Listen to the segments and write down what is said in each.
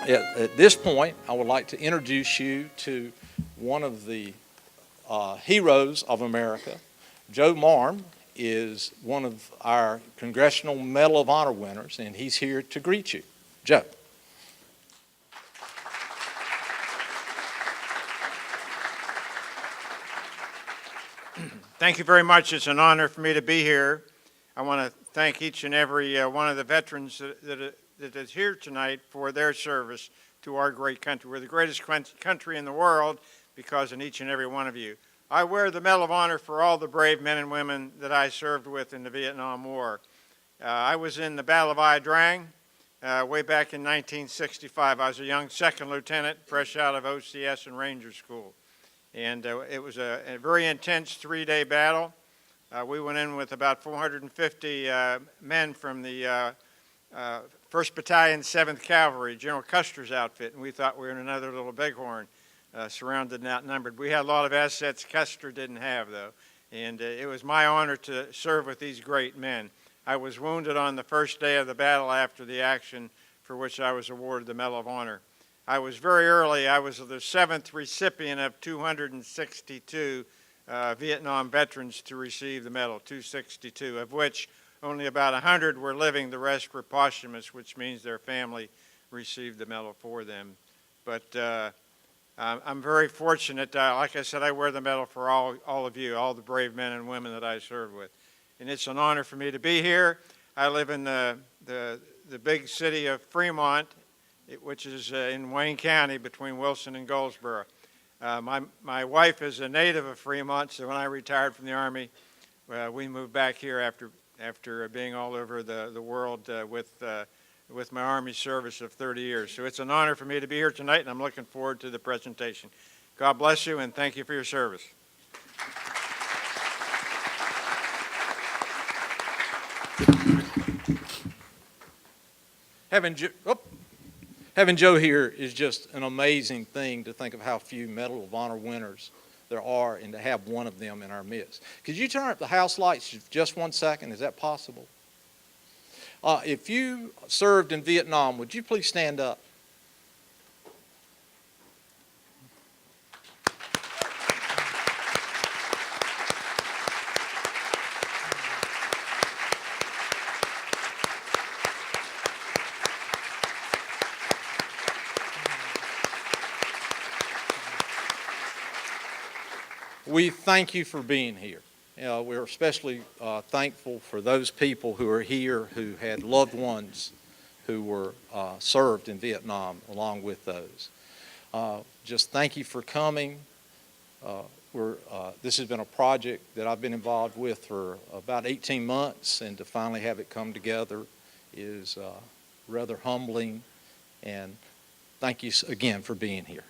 At this point, I would like to introduce you to one of the heroes of America. Joe Marm is one of our Congressional Medal of Honor winners, and he's here to greet you. Joe. Thank you very much. It's an honor for me to be here. I want to thank each and every one of the veterans that is here tonight for their service to our great country. We're the greatest country in the world because of each and every one of you. I wear the Medal of Honor for all the brave men and women that I served with in the Vietnam War. I was in the Battle of Ia Drang way back in 1965. I was a young second lieutenant, fresh out of OCS and Ranger School. And it was a very intense three-day battle. We went in with about 450 men from the 1st Battalion, 7th Cavalry, General Custer's outfit, and we thought we were in another little bighorn, surrounded and outnumbered. We had a lot of assets Custer didn't have, though, and it was my honor to serve with these great men. I was wounded on the first day of the battle after the action, for which I was awarded the Medal of Honor. I was very early. I was the 7th recipient of 262 Vietnam veterans to receive the medal, 262, of which only about 100 were living. The rest were posthumous, which means their family received the medal for them. But I'm very fortunate. Like I said, I wear the medal for all of you, all the brave men and women that I served with. And it's an honor for me to be here. I live in the big city of Fremont, which is in Wayne County between Wilson and Goldsboro. My wife is a native of Fremont, so when I retired from the Army, we moved back here after being all over the world with my Army service of 30 years. So it's an honor for me to be here tonight, and I'm looking forward to the presentation. God bless you, and thank you for your service. Having Joe here is just an amazing thing to think of how few Medal of Honor winners there are and to have one of them in our midst. Could you turn up the house lights just 1 second? Is that possible? If you served in Vietnam, would you please stand up? We thank you for being here. We're especially thankful for those people who are here who had loved ones who were served in Vietnam along with those. Just thank you for coming. This has been a project that I've been involved with for about 18 months, and to finally have it come together is rather humbling, and thank you again for being here.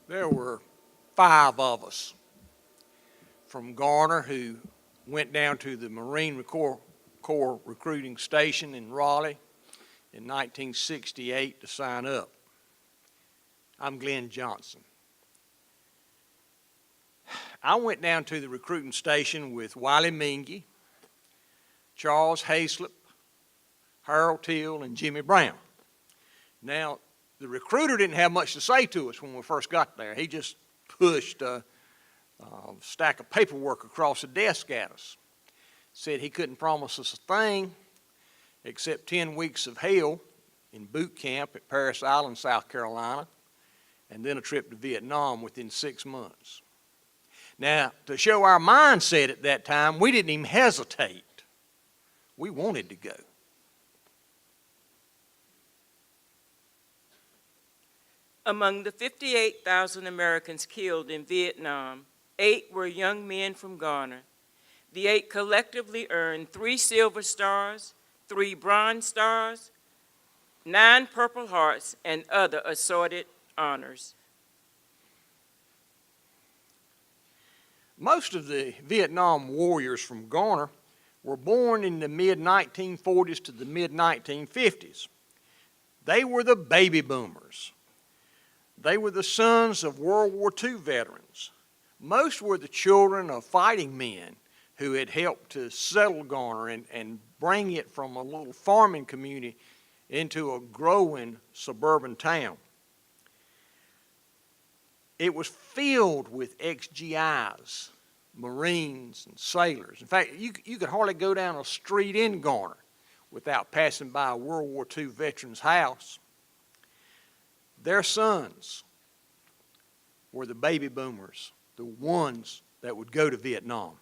There were 5 of us from Garner who went down to the Marine Corps recruiting station in Raleigh in 1968 to sign up. I'm Glenn Johnson. I went down to the recruiting station with Wiley Mingy, Charles Hayslip, Harold Till, and Jimmy Brown. Now, the recruiter didn't have much to say to us when we first got there. He just pushed a stack of paperwork across the desk at us. Said he couldn't promise us a thing except 10 weeks of hell in boot camp at Parris Island, South Carolina, and then a trip to Vietnam within 6 months. Now, to show our mindset at that time, we didn't even hesitate. We wanted to go. Among the 58,000 Americans killed in Vietnam, 8 were young men from Garner. The 8 collectively earned 3 Silver Stars, 3 Bronze Stars, 9 Purple Hearts, and other assorted honors. Most of the Vietnam warriors from Garner were born in the mid-1940s to the mid-1950s. They were the baby boomers. They were the sons of World War II veterans. Most were the children of fighting men who had helped to settle Garner and bring it from a little farming community into a growing suburban town. It was filled with ex-GIs, Marines, and sailors. In fact, you could hardly go down a street in Garner without passing by a World War II veteran's house. Their sons were the baby boomers, the ones that would go to Vietnam.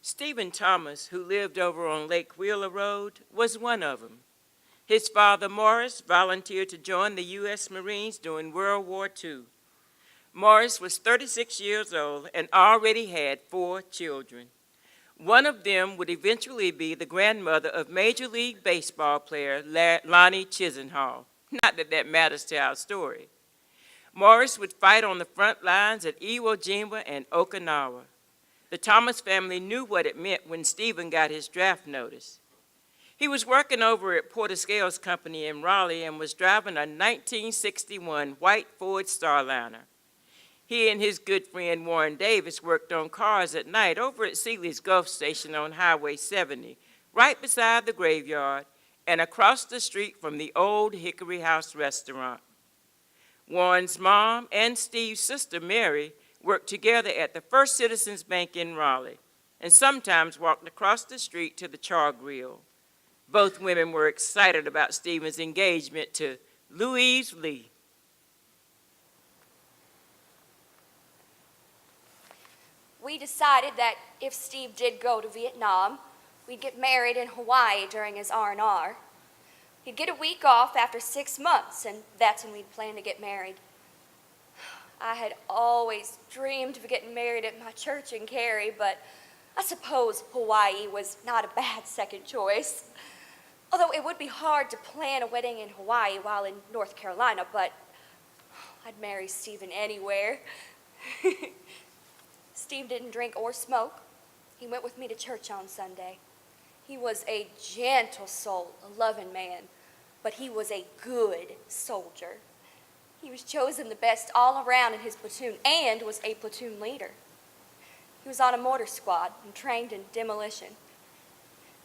Stephen Thomas, who lived over on Lake Wheeler Road, was one of them. His father, Morris, volunteered to join the U.S. Marines during World War II. Morris was 36 years old and already had 4 children. One of them would eventually be the grandmother of Major League Baseball player Lonnie Chisenhall. Not that that matters to our story. Morris would fight on the front lines at Iwo Jima and Okinawa. The Thomas family knew what it meant when Stephen got his draft notice. He was working over at Porter Scales Company in Raleigh and was driving a 1961 white Ford Starliner. He and his good friend Warren Davis worked on cars at night over at Seeley's Gulf Station on Highway 70, right beside the graveyard and across the street from the old Hickory House restaurant. Warren's mom and Steve's sister Mary worked together at the First Citizens Bank in Raleigh and sometimes walked across the street to the Char Grill. Both women were excited about Stephen's engagement to Louise Lee. We decided that if Steve did go to Vietnam, we'd get married in Hawaii during his R&R. He'd get a week off after 6 months, and that's when we'd plan to get married. I had always dreamed of getting married at my church in Cary, but I suppose Hawaii was not a bad second choice. Although it would be hard to plan a wedding in Hawaii while in North Carolina, but I'd marry Stephen anywhere. Steve didn't drink or smoke. He went with me to church on Sunday. He was a gentle soul, a loving man, but he was a good soldier. He was chosen the best all around in his platoon and was a platoon leader. He was on a mortar squad and trained in demolition.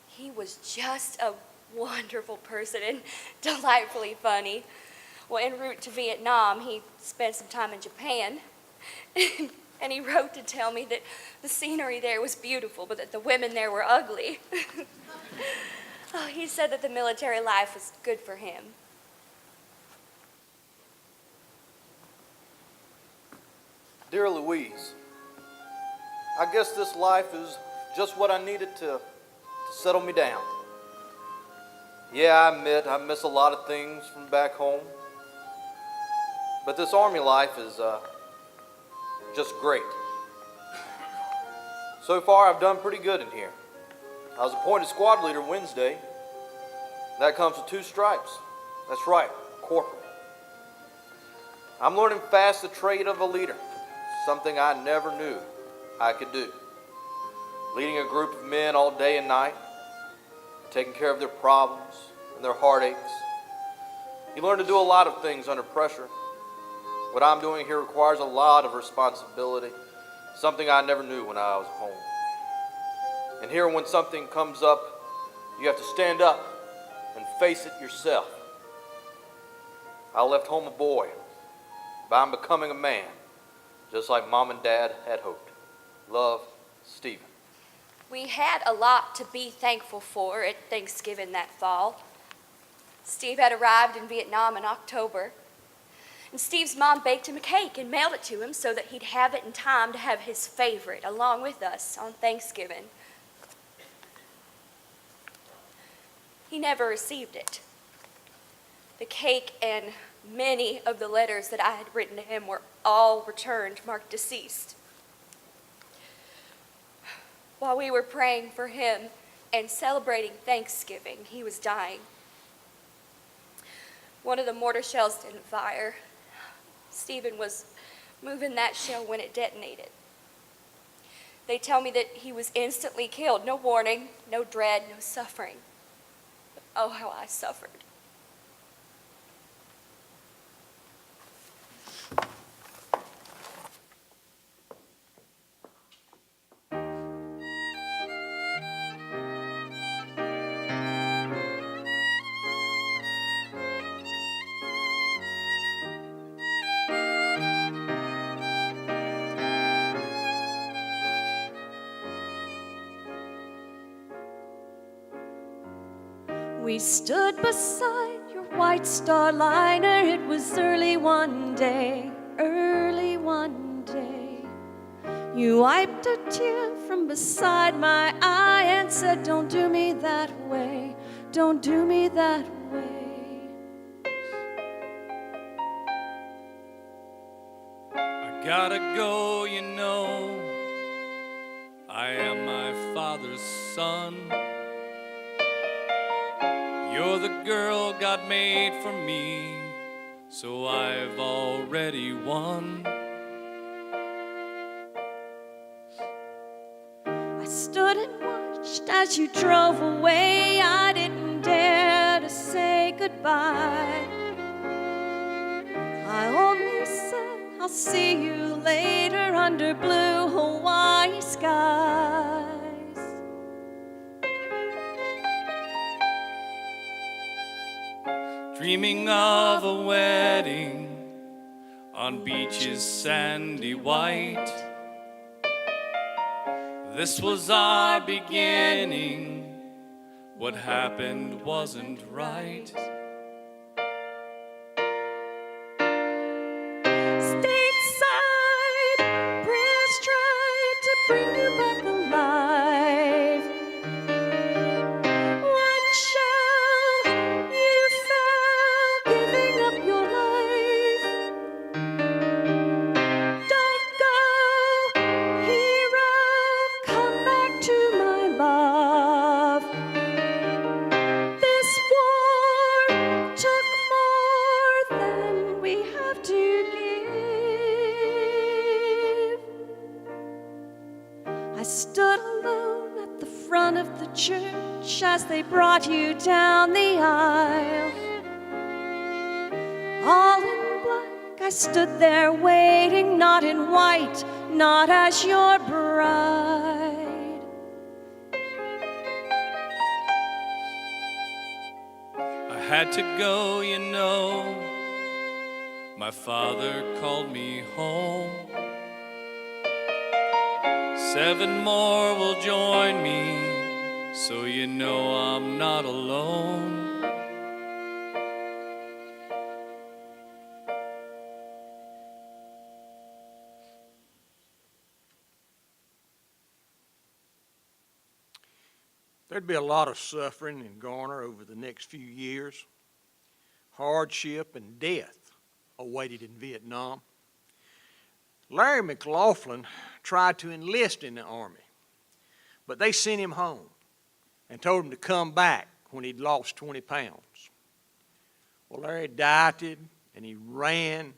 He was just a wonderful person and delightfully funny. Well, en route to Vietnam, he spent some time in Japan, and he wrote to tell me that the scenery there was beautiful, but that the women there were ugly. Oh, he said that the military life was good for him. Dear Louise, I guess this life is just what I needed to settle me down. Yeah, I admit I miss a lot of things from back home, but this Army life is just great. So far, I've done pretty good in here. I was appointed squad leader Wednesday. That comes with 2 stripes. That's right, corporal. I'm learning fast the trade of a leader, something I never knew I could do. Leading a group of men all day and night, taking care of their problems and their heartaches. You learn to do a lot of things under pressure. What I'm doing here requires a lot of responsibility, something I never knew when I was home. And here, when something comes up, you have to stand up and face it yourself. I left home a boy, but I'm becoming a man, just like Mom and Dad had hoped. Love, Stephen. We had a lot to be thankful for at Thanksgiving that fall. Steve had arrived in Vietnam in October, and Steve's mom baked him a cake and mailed it to him so that he'd have it in time to have his favorite along with us on Thanksgiving. He never received it. The cake and many of the letters that I had written to him were all returned marked deceased. While we were praying for him and celebrating Thanksgiving, he was dying. One of the mortar shells didn't fire. Stephen was moving that shell when it detonated. They tell me that he was instantly killed. No warning, no dread, no suffering. But oh, how I suffered. We stood beside your white star liner. It was early one day, early one day. You wiped a tear from beside my eye and said, "Don't do me that way, don't do me that way." I gotta go, you know. I am my father's son. You're the girl God made for me, so I've already won. I stood and watched as you drove away. I didn't dare to say goodbye. I only said, "I'll see you later under blue Hawaii skies." Dreaming of a wedding on beaches sandy white. This was our beginning. What happened wasn't right. Stateside, prayers tried to bring you back alive. One shell, you fell, giving up your life. Don't go, hero, come back to my love. This war took more than we have to give. I stood alone at the front of the church as they brought you down the aisle. All in black, I stood there waiting, not in white, not as your bride. I had to go, you know. My father called me home. 7 more will join me, so you know I'm not alone. There'd be a lot of suffering in Garner over the next few years. Hardship and death awaited in Vietnam. Larry McLaughlin tried to enlist in the Army, but they sent him home and told him to come back when he'd lost 20 pounds. Well, Larry dieted and he ran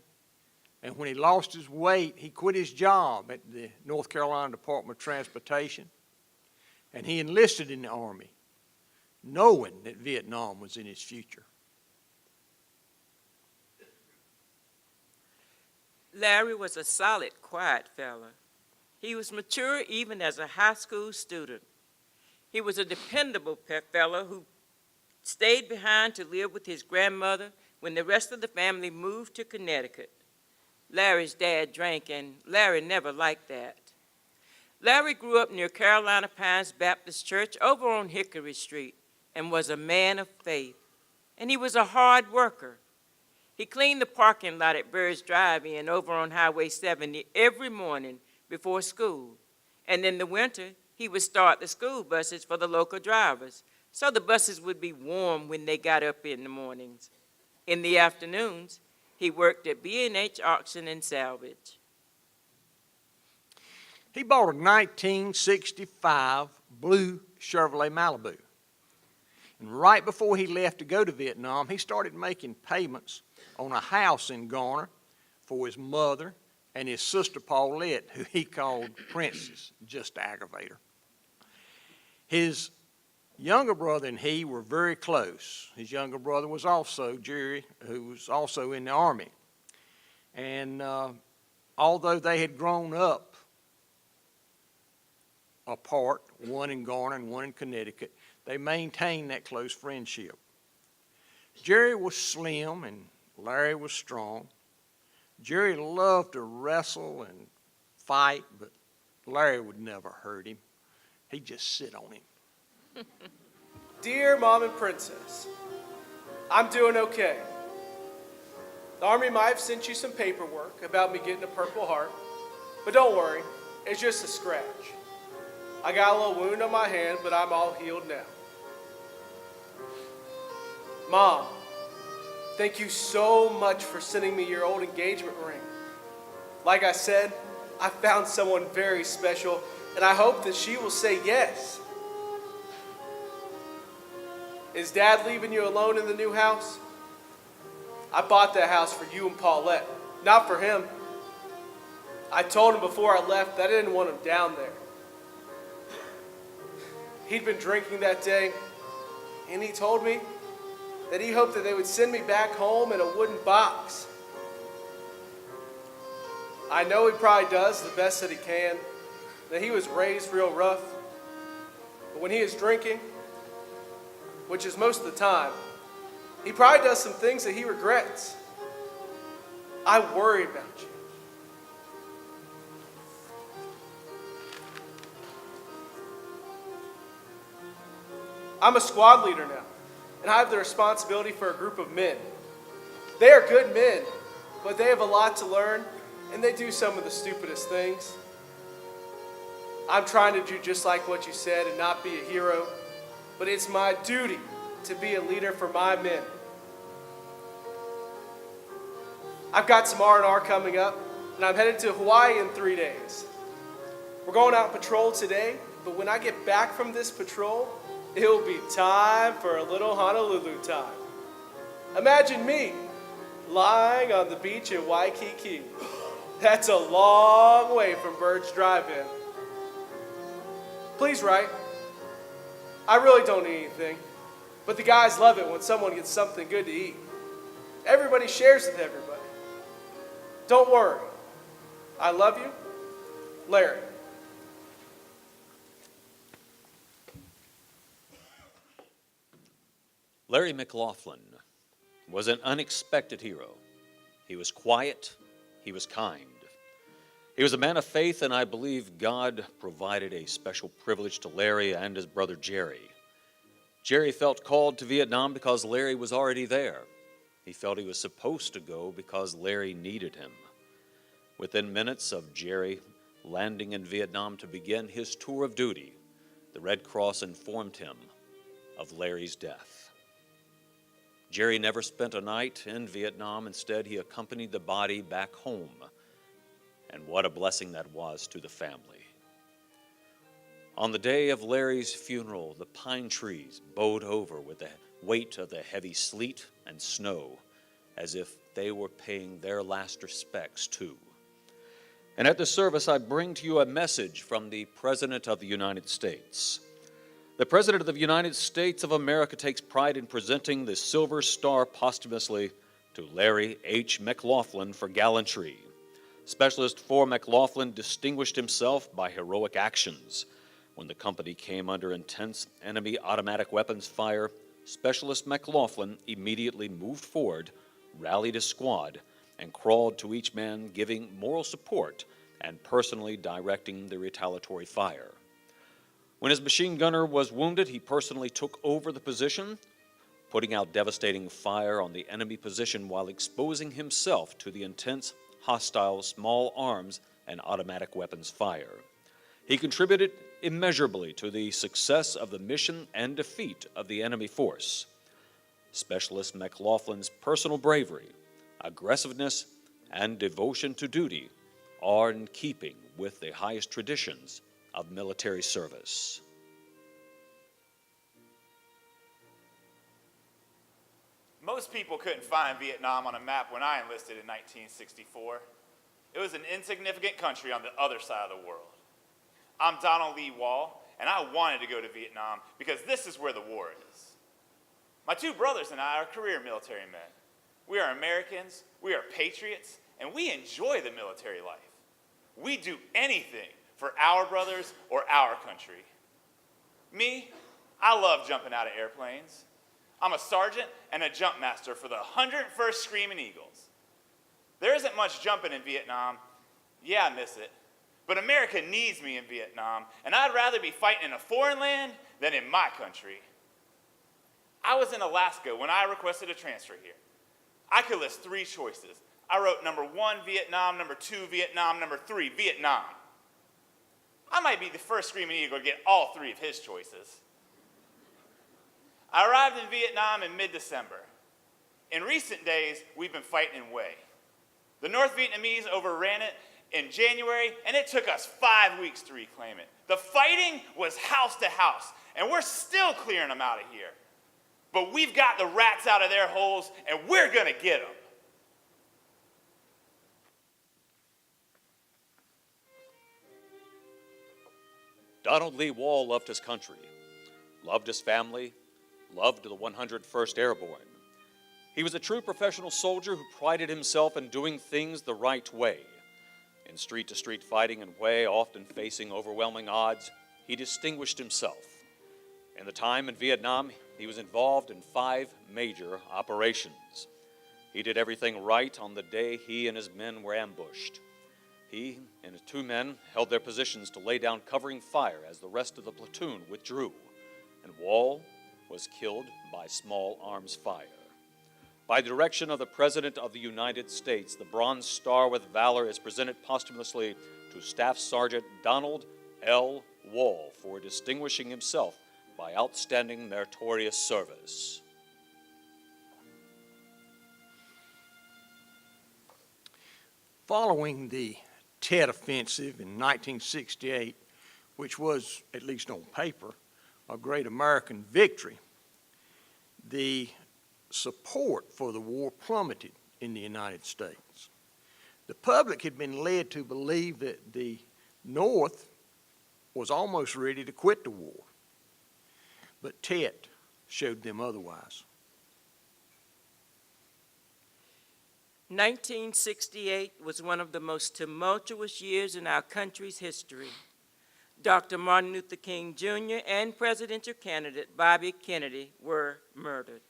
And when he lost his weight, he quit his job at the North Carolina Department of Transportation, and he enlisted in the Army, knowing that Vietnam was in his future. Larry was a solid, quiet fella. He was mature even as a high school student. He was a dependable fellow who stayed behind to live with his grandmother when the rest of the family moved to Connecticut. Larry's dad drank, and Larry never liked that. Larry grew up near Carolina Pines Baptist Church over on Hickory Street and was a man of faith. And he was a hard worker. He cleaned the parking lot at Bird's Drive-In over on Highway 70 every morning before school. And in the winter, he would start the school buses for the local drivers, so the buses would be warm when they got up in the mornings. In the afternoons, he worked at B&H Auction and Salvage. He bought a 1965 blue Chevrolet Malibu. And right before he left to go to Vietnam, he started making payments on a house in Garner for his mother and his sister Paulette, who he called Princess, just to aggravate her. His younger brother and he were very close. His younger brother was also Jerry, who was also in the Army. And although they had grown up apart, one in Garner and one in Connecticut, they maintained that close friendship. Jerry was slim and Larry was strong. Jerry loved to wrestle and fight, but Larry would never hurt him. He'd just sit on him. Dear Mom and Princess, I'm doing okay. The Army might have sent you some paperwork about me getting a Purple Heart, but don't worry, it's just a scratch. I got a little wound on my hand, but I'm all healed now. Mom, thank you so much for sending me your old engagement ring. Like I said, I found someone very special, and I hope that she will say yes. Is Dad leaving you alone in the new house? I bought that house for you and Paulette, not for him. I told him before I left that I didn't want him down there. He'd been drinking that day, and he told me that he hoped that they would send me back home in a wooden box. I know he probably does the best that he can, that he was raised real rough. But when he is drinking, which is most of the time, he probably does some things that he regrets. I worry about you. I'm a squad leader now, and I have the responsibility for a group of men. They are good men, but they have a lot to learn, and they do some of the stupidest things. I'm trying to do just like what you said and not be a hero, but it's my duty to be a leader for my men. I've got some R&R coming up, and I'm headed to Hawaii in 3 days. We're going out on patrol today, but when I get back from this patrol, it'll be time for a little Honolulu time. Imagine me lying on the beach in Waikiki. That's a long way from Bird's Drive-In. Please write. I really don't need anything, but the guys love it when someone gets something good to eat. Everybody shares with everybody. Don't worry. I love you, Larry. Larry McLaughlin was an unexpected hero. He was quiet, he was kind. He was a man of faith, and I believe God provided a special privilege to Larry and his brother Jerry. Jerry felt called to Vietnam because Larry was already there. He felt he was supposed to go because Larry needed him. Within minutes of Jerry landing in Vietnam to begin his tour of duty, the Red Cross informed him of Larry's death. Jerry never spent a night in Vietnam. Instead, he accompanied the body back home. And what a blessing that was to the family. On the day of Larry's funeral, the pine trees bowed over with the weight of the heavy sleet and snow, as if they were paying their last respects to. And at this service, I bring to you a message from the President of the United States. The President of the United States of America takes pride in presenting the Silver Star posthumously to Larry H. McLaughlin for gallantry. Specialist 4 McLaughlin distinguished himself by heroic actions. When the company came under intense enemy automatic weapons fire, Specialist McLaughlin immediately moved forward, rallied his squad, and crawled to each man, giving moral support and personally directing the retaliatory fire. When his machine gunner was wounded, he personally took over the position, putting out devastating fire on the enemy position while exposing himself to the intense, hostile small arms and automatic weapons fire. He contributed immeasurably to the success of the mission and defeat of the enemy force. Specialist McLaughlin's personal bravery, aggressiveness, and devotion to duty are in keeping with the highest traditions of military service. Most people couldn't find Vietnam on a map when I enlisted in 1964. It was an insignificant country on the other side of the world. I'm Donald Lee Wall, and I wanted to go to Vietnam because this is where the war is. My two brothers and I are career military men. We are Americans, we are patriots, and we enjoy the military life. We do anything for our brothers or our country. Me, I love jumping out of airplanes. I'm a sergeant and a jump master for the 101st Screaming Eagles. There isn't much jumping in Vietnam. Yeah, I miss it. But America needs me in Vietnam, and I'd rather be fighting in a foreign land than in my country. I was in Alaska when I requested a transfer here. I could list 3 choices. I wrote number 1, Vietnam, number 2, Vietnam, number 3, Vietnam. I might be the first Screaming Eagle to get all 3 of his choices. I arrived in Vietnam in mid-December. In recent days, we've been fighting in Hue. The North Vietnamese overran it in January, and it took us 5 weeks to reclaim it. The fighting was house to house, and we're still clearing them out of here. But we've got the rats out of their holes, and we're going to get them. Donald Lee Wall loved his country, loved his family, loved the 101st Airborne. He was a true professional soldier who prided himself in doing things the right way. In street-to-street fighting in Hue, often facing overwhelming odds, he distinguished himself. In the time in Vietnam, he was involved in 5 major operations. He did everything right on the day he and his men were ambushed. He and his 2 men held their positions to lay down covering fire as the rest of the platoon withdrew, and Wall was killed by small arms fire. By the direction of the President of the United States, the Bronze Star with Valor is presented posthumously to Staff Sergeant Donald L. Wall for distinguishing himself by outstanding meritorious service. Following the Tet Offensive in 1968, which was, at least on paper, a great American victory, the support for the war plummeted in the United States. The public had been led to believe that the North was almost ready to quit the war, but Tet showed them otherwise. 1968 was one of the most tumultuous years in our country's history. Dr. Martin Luther King Jr. and presidential candidate Bobby Kennedy were murdered.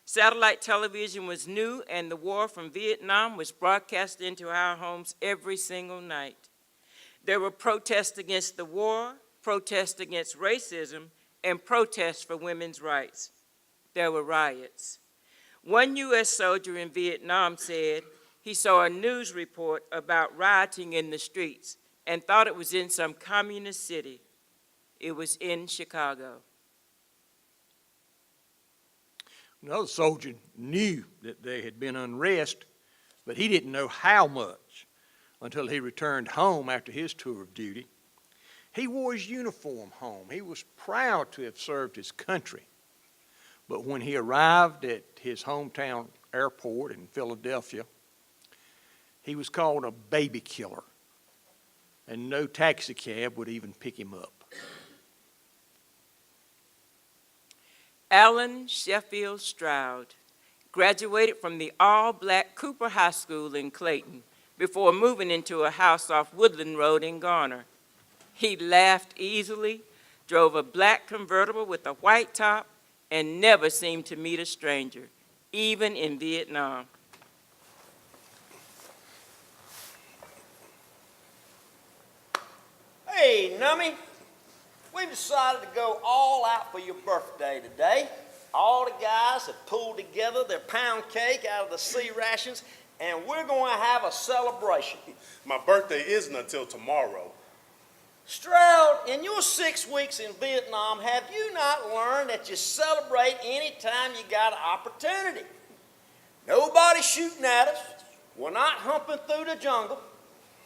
Satellite television was new, and the war from Vietnam was broadcast into our homes every single night. There were protests against the war, protests against racism, and protests for women's rights. There were riots. One U.S. soldier in Vietnam said he saw a news report about rioting in the streets and thought it was in some communist city. It was in Chicago. Another soldier knew that there had been unrest, but he didn't know how much until he returned home after his tour of duty. He wore his uniform home. He was proud to have served his country. But when he arrived at his hometown airport in Philadelphia. He was called a baby killer, and no taxi cab would even pick him up. Alan Sheffield Stroud graduated from the all-black Cooper High School in Clayton before moving into a house off Woodland Road in Garner. He laughed easily, drove a black convertible with a white top, and never seemed to meet a stranger, even in Vietnam. Hey, Nummy, we've decided to go all out for your birthday today. All the guys have pulled together their pound cake out of the sea rations, and we're going to have a celebration. My birthday isn't until tomorrow. Stroud, in your 6 weeks in Vietnam, have you not learned that you celebrate any time you got an opportunity? Nobody's shooting at us. We're not humping through the jungle.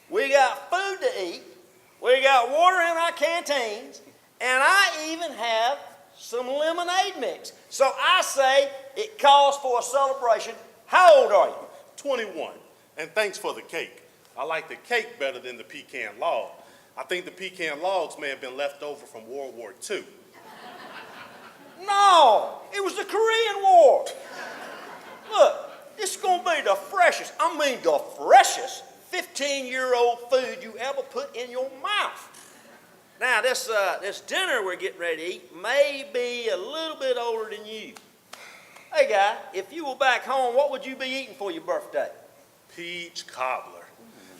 We got food to eat. We got water in our canteens. And I even have some lemonade mix. So I say it calls for a celebration. How old are you? 21. And thanks for the cake. I like the cake better than the pecan log. I think the pecan logs may have been left over from World War II. No, it was the Korean War. Look, this is going to be the freshest, 15-year-old food you ever put in your mouth. Now, this dinner we're getting ready to eat may be a little bit older than you. Hey, guy, if you were back home, what would you be eating for your birthday? Peach cobbler.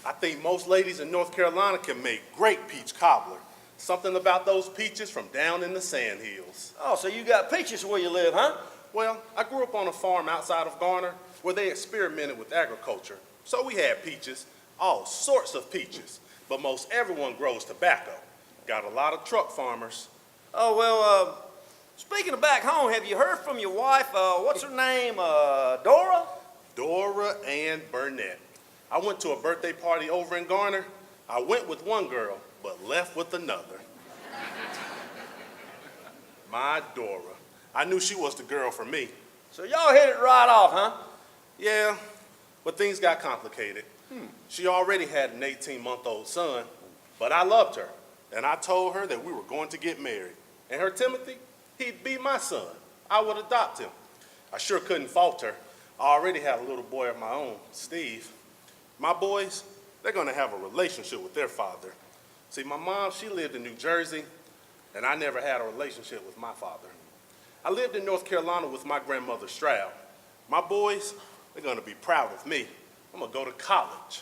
I think most ladies in North Carolina can make great peach cobbler. Something about those peaches from down in the sand hills. Oh, so you got peaches where you live, huh? Well, I grew up on a farm outside of Garner where they experimented with agriculture. So we had peaches, all sorts of peaches, but most everyone grows tobacco. Got a lot of truck farmers. Oh, well, speaking of back home, have you heard from your wife, what's her name, Dora? Dora Ann Burnett. I went to a birthday party over in Garner. I went with one girl, but left with another. My Dora. I knew she was the girl for me. So y'all hit it right off, huh? Yeah, but things got complicated. She already had an 18-month-old son, but I loved her, and I told her that we were going to get married. And her Timothy, he'd be my son. I would adopt him. I sure couldn't fault her. I already had a little boy of my own, Steve. My boys, they're going to have a relationship with their father. See, my mom, she lived in New Jersey, and I never had a relationship with my father. I lived in North Carolina with my grandmother, Stroud. My boys, they're going to be proud of me. I'm going to go to college.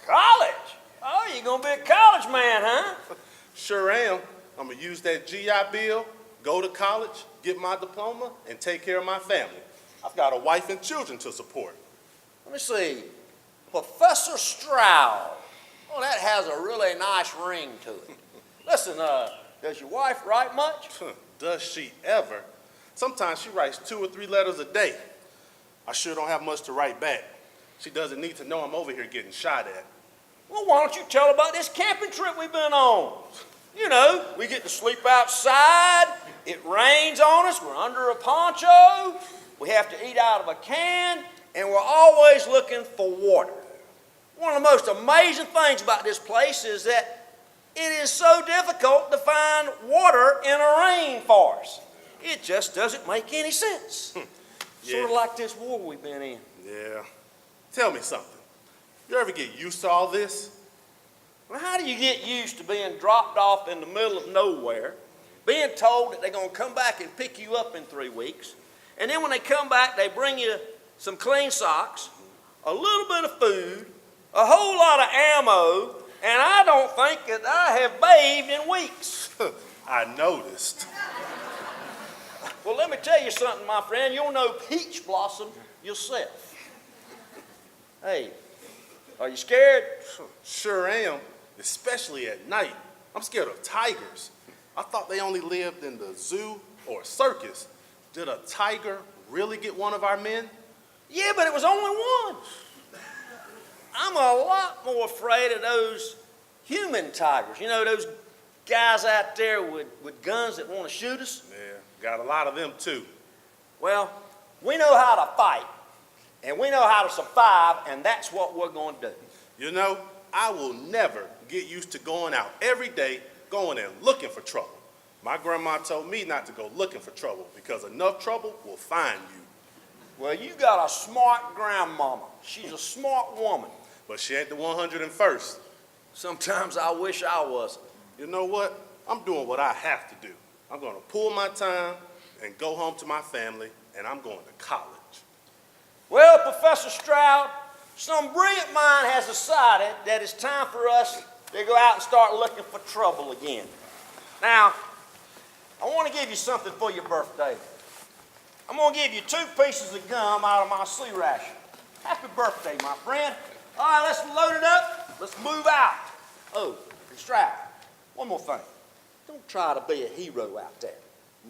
College? Oh, you're going to be a college man, huh? Sure am. I'm going to use that GI Bill, go to college, get my diploma, and take care of my family. I've got a wife and children to support. Let me see. Professor Stroud. Well, that has a really nice ring to it. Listen, does your wife write much? Does she ever? Sometimes she writes 2 or 3 letters a day. I sure don't have much to write back. She doesn't need to know I'm over here getting shot at. Well, why don't you tell her about this camping trip we've been on? You know, we get to sleep outside, it rains on us, we're under a poncho, we have to eat out of a can, and we're always looking for water. One of the most amazing things about this place is that it is so difficult to find water in a rainforest. It just doesn't make any sense. Yeah. Sort of like this war we've been in. Yeah. Tell me something. You ever get used to all this? Well, how do you get used to being dropped off in the middle of nowhere, being told that they're going to come back and pick you up in 3 weeks, and then when they come back, they bring you some clean socks, a little bit of food, a whole lot of ammo, and I don't think that I have bathed in weeks. I noticed. Well, let me tell you something, my friend. You'll know peach blossom yourself. Hey, are you scared? Sure am, especially at night. I'm scared of tigers. I thought they only lived in the zoo or circus. Did a tiger really get one of our men? Yeah, but it was only one. I'm a lot more afraid of those human tigers. You know, those guys out there with guns that want to shoot us? Yeah, got a lot of them too. Well, we know how to fight, And we know how to survive, and that's what we're going to do. You know, I will never get used to going out every day, going and looking for trouble. My grandma told me not to go looking for trouble because enough trouble will find you. Well, you got a smart grandmama. She's a smart woman. But she ain't the 101st. Sometimes I wish I was. You know what? I'm doing what I have to do. I'm going to pull my time and go home to my family, and I'm going to college. Well, Professor Stroud, some brilliant mind has decided that it's time for us to go out and start looking for trouble again. Now, I want to give you something for your birthday. I'm going to give you 2 pieces of gum out of my C ration. Happy birthday, my friend. All right, let's load it up. Let's move out. Oh, and Stroud, one more thing. Don't try to be a hero out there.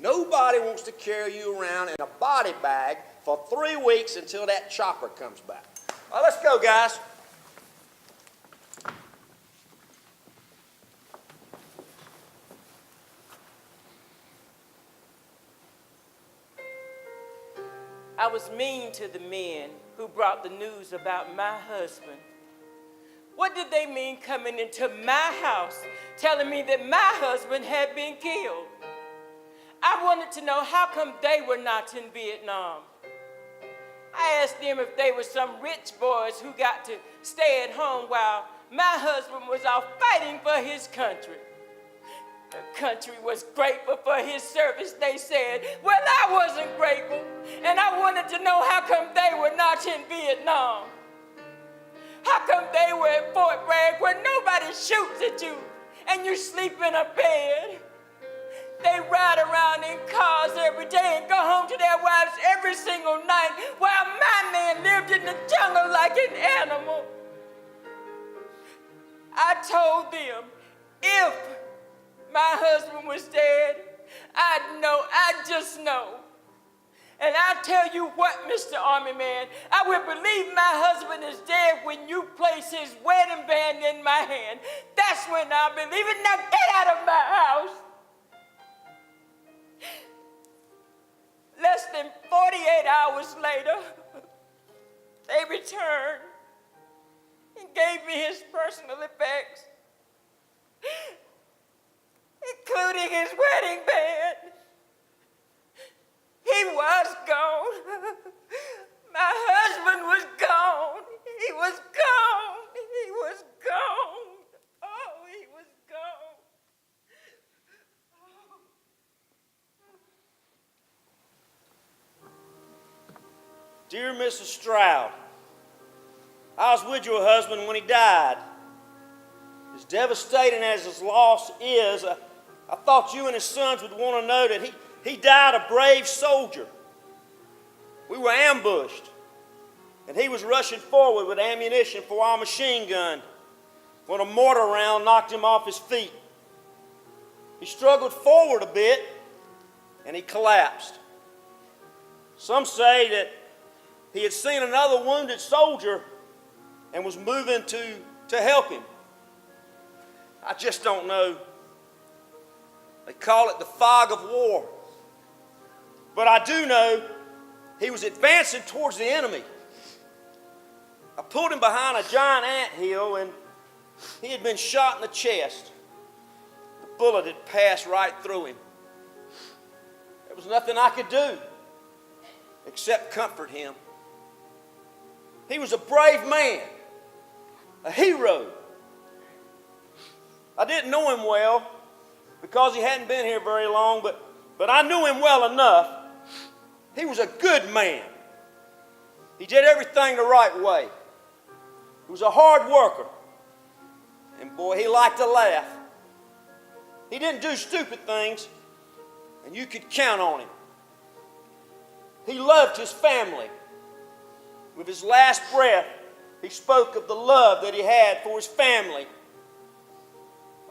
Nobody wants to carry you around in a body bag for 3 weeks until that chopper comes back. All right, let's go, guys. I was mean to the men who brought the news about my husband. What did they mean coming into my house telling me that my husband had been killed? I wanted to know how come they were not in Vietnam. I asked them if they were some rich boys who got to stay at home while my husband was off fighting for his country. The country was grateful for his service, they said. Well, I wasn't grateful, and I wanted to know how come they were not in Vietnam. How come they were at Fort Bragg where nobody shoots at you and you sleep in a bed? They ride around in cars every day and go home to their wives every single night while my man lived in the jungle like an animal. I told them if my husband was dead, I'd know, I'd just know. And I'll tell you what, Mr. Army Man, I will believe my husband is dead when you place his wedding band in my hand. That's when I'll believe it. Now get out of my house. Less than 48 hours later, they returned and gave me his personal effects, including his wedding band. He was gone. My husband was gone. He was gone. He was gone. Oh, he was gone. Dear Mrs. Stroud, I was with your husband when he died. As devastating as his loss is, I thought you and his sons would want to know that he died a brave soldier. We were ambushed, and he was rushing forward with ammunition for our machine gun when a mortar round knocked him off his feet. He struggled forward a bit, and he collapsed. Some say that he had seen another wounded soldier and was moving to help him. I just don't know. They call it the fog of war. But I do know he was advancing towards the enemy. I pulled him behind a giant anthill, and he had been shot in the chest. The bullet had passed right through him. There was nothing I could do except comfort him. He was a brave man, a hero. I didn't know him well because he hadn't been here very long, but I knew him well enough. He was a good man. He did everything the right way. He was a hard worker. And boy, he liked to laugh. He didn't do stupid things, and you could count on him. He loved his family. With his last breath, he spoke of the love that he had for his family.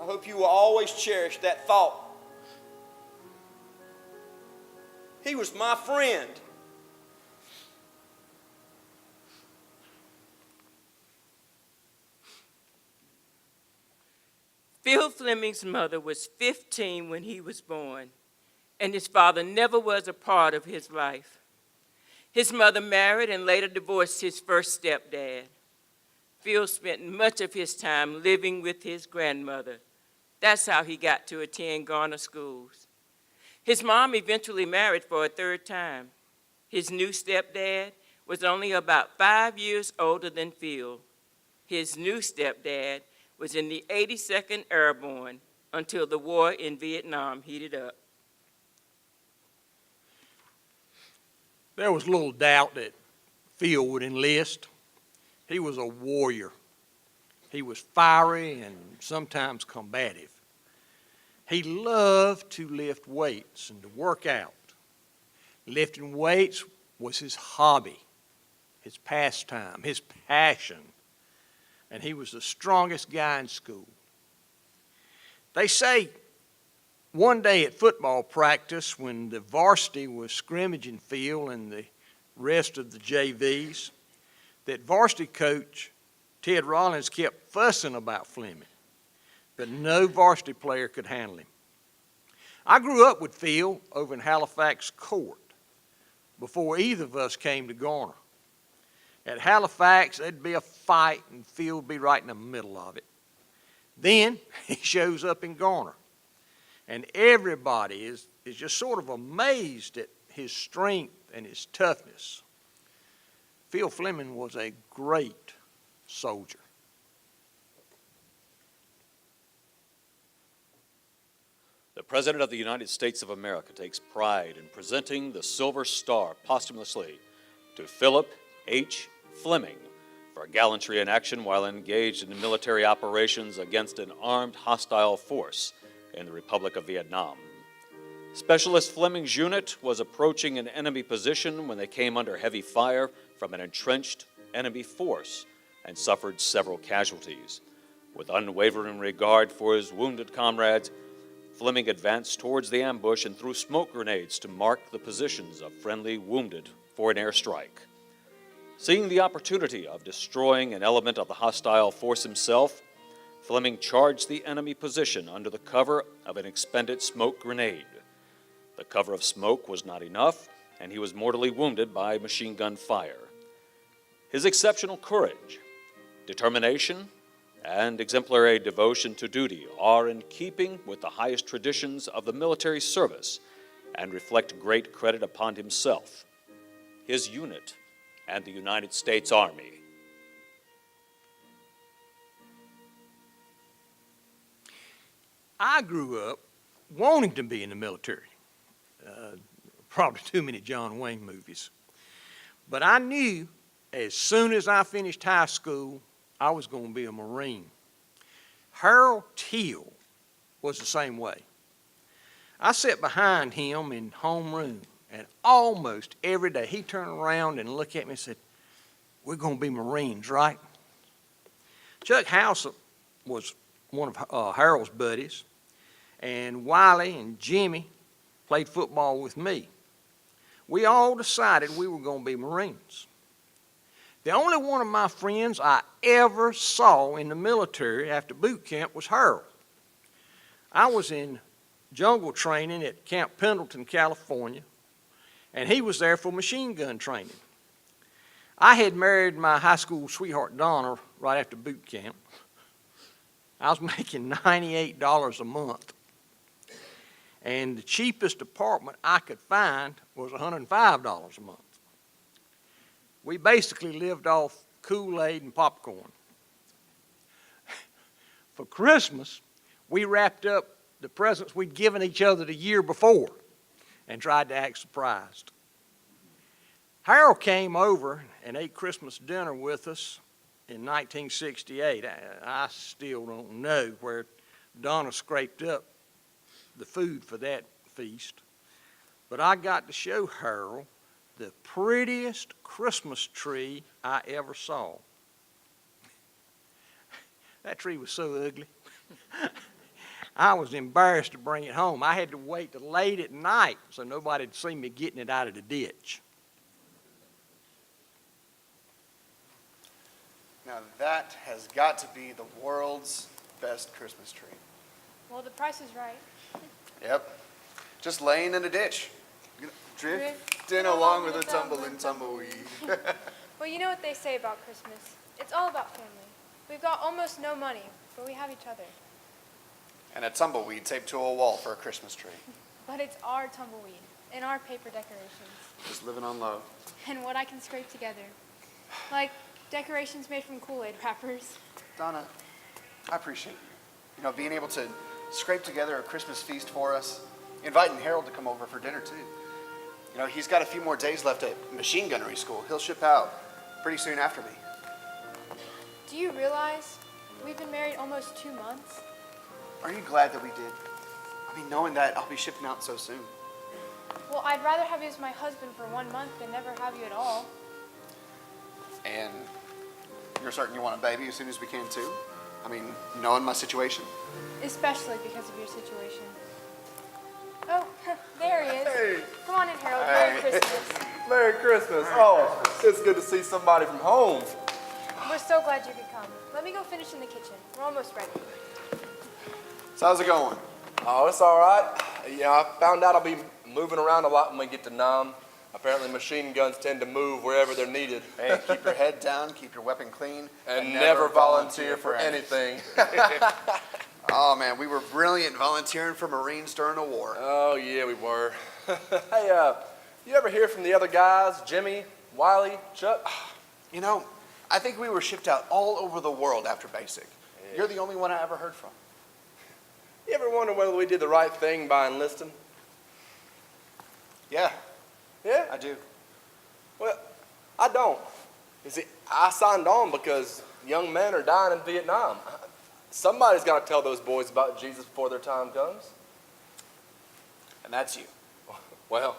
I hope you will always cherish that thought. He was my friend. Phil Fleming's mother was 15 when he was born, and his father never was a part of his life. His mother married and later divorced his first stepdad. Phil spent much of his time living with his grandmother. That's how he got to attend Garner schools. His mom eventually married for a third time. His new stepdad was only about 5 years older than Phil. His new stepdad was in the 82nd Airborne until the war in Vietnam heated up. There was little doubt that Phil would enlist. He was a warrior. He was fiery and sometimes combative. He loved to lift weights and to work out. Lifting weights was his hobby, his pastime, his passion, and he was the strongest guy in school. They say one day at football practice when the varsity was scrimmaging Phil and the rest of the JVs, that varsity coach Ted Rollins kept fussing about Fleming, but no varsity player could handle him. I grew up with Phil over in Halifax Court before either of us came to Garner. At Halifax, there'd be a fight and Phil would be right in the middle of it. Then he shows up in Garner, and everybody is just sort of amazed at his strength and his toughness. Phil Fleming was a great soldier. The President of the United States of America takes pride in presenting the Silver Star posthumously to Philip H. Fleming for gallantry in action while engaged in military operations against an armed hostile force in the Republic of Vietnam. Specialist Fleming's unit was approaching an enemy position when they came under heavy fire from an entrenched enemy force and suffered several casualties. With unwavering regard for his wounded comrades, Fleming advanced towards the ambush and threw smoke grenades to mark the positions of friendly wounded for an airstrike. Seeing the opportunity of destroying an element of the hostile force himself, Fleming charged the enemy position under the cover of an expended smoke grenade. The cover of smoke was not enough, and he was mortally wounded by machine gun fire. His exceptional courage, determination, and exemplary devotion to duty are in keeping with the highest traditions of the military service and reflect great credit upon himself, his unit, and the United States Army. I grew up wanting to be in the military. Probably too many John Wayne movies. But I knew as soon as I finished high school, I was going to be a Marine. Harold Teal was the same way. I sat behind him in homeroom, and almost every day he'd turn around and look at me and said, "We're going to be Marines, right?" Chuck Houser was one of Harold's buddies, and Wiley and Jimmy played football with me. We all decided we were going to be Marines. The only one of my friends I ever saw in the military after boot camp was Harold. I was in jungle training at Camp Pendleton, California, and he was there for machine gun training. I had married my high school sweetheart, Donna, right after boot camp. I was making $98 a month. And the cheapest apartment I could find was $105 a month. We basically lived off Kool-Aid and popcorn. For Christmas, we wrapped up the presents we'd given each other the year before and tried to act surprised. Harold came over and ate Christmas dinner with us in 1968. I still don't know where Donna scraped up the food for that feast, but I got to show Harold the prettiest Christmas tree I ever saw. That tree was so ugly. I was embarrassed to bring it home. I had to wait till late at night so nobody'd see me getting it out of the ditch. Now that has got to be the world's best Christmas tree. Well, the price is right. Yep. Just laying in a ditch. Drifting along with a tumbling tumbleweed. Well, you know what they say about Christmas. It's all about family. We've got almost no money, but we have each other. And a tumbleweed taped to a wall for a Christmas tree. But it's our tumbleweed and our paper decorations. Just living on low. And what I can scrape together. Like decorations made from Kool-Aid wrappers. Donna, I appreciate you. You know, being able to scrape together a Christmas feast for us, inviting Harold to come over for dinner too. You know, he's got a few more days left at machine gunnery school. He'll ship out pretty soon after me. Do you realize we've been married almost 2 months? Are you glad that we did? I mean, knowing that I'll be shipping out so soon. Well, I'd rather have you as my husband for 1 month than never have you at all. And you're certain you want a baby as soon as we can too? I mean, knowing my situation? Especially because of your situation. Oh, there he is. Hey. Come on in, Harold. Hey. Merry Christmas. Merry Christmas. Oh, it's good to see somebody from home. We're so glad you could come. Let me go finish in the kitchen. We're almost ready. So how's it going? Oh, it's all right. Yeah, I found out I'll be moving around a lot when we get to Nam. Apparently machine guns tend to move wherever they're needed. Hey, keep your head down, keep your weapon clean, and never volunteer for anything. Oh man, we were brilliant volunteering for Marines during the war. Oh yeah, we were. Hey, you ever hear from the other guys, Jimmy, Wiley, Chuck? You know, I think we were shipped out all over the world after basic. Yeah. You're the only one I ever heard from. You ever wonder whether we did the right thing by enlisting? Yeah. Yeah? I do. Well, I don't. You see, I signed on because young men are dying in Vietnam. Somebody's got to tell those boys about Jesus before their time comes. And that's you. Well,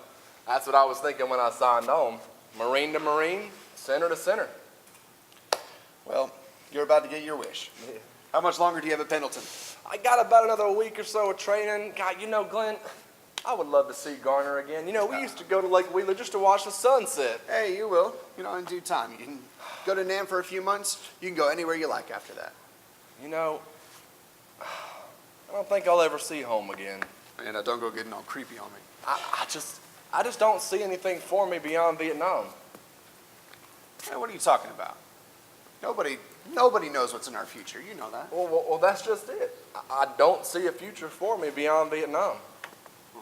that's what I was thinking when I signed on. Marine to Marine, center to center. Well, you're about to get your wish. Yeah. How much longer do you have at Pendleton? I got about another week or so of training. God, you know, Glenn, I would love to see Garner again. You know, we used to go to Lake Wheeler just to watch the sunset. Hey, you will. You know, in due time. You can go to Nam for a few months. You can go anywhere you like after that. You know, I don't think I'll ever see home again. And don't go getting all creepy on me. I just don't see anything for me beyond Vietnam. Hey, what are you talking about? Nobody knows what's in our future. You know that. Well, that's just it. I don't see a future for me beyond Vietnam.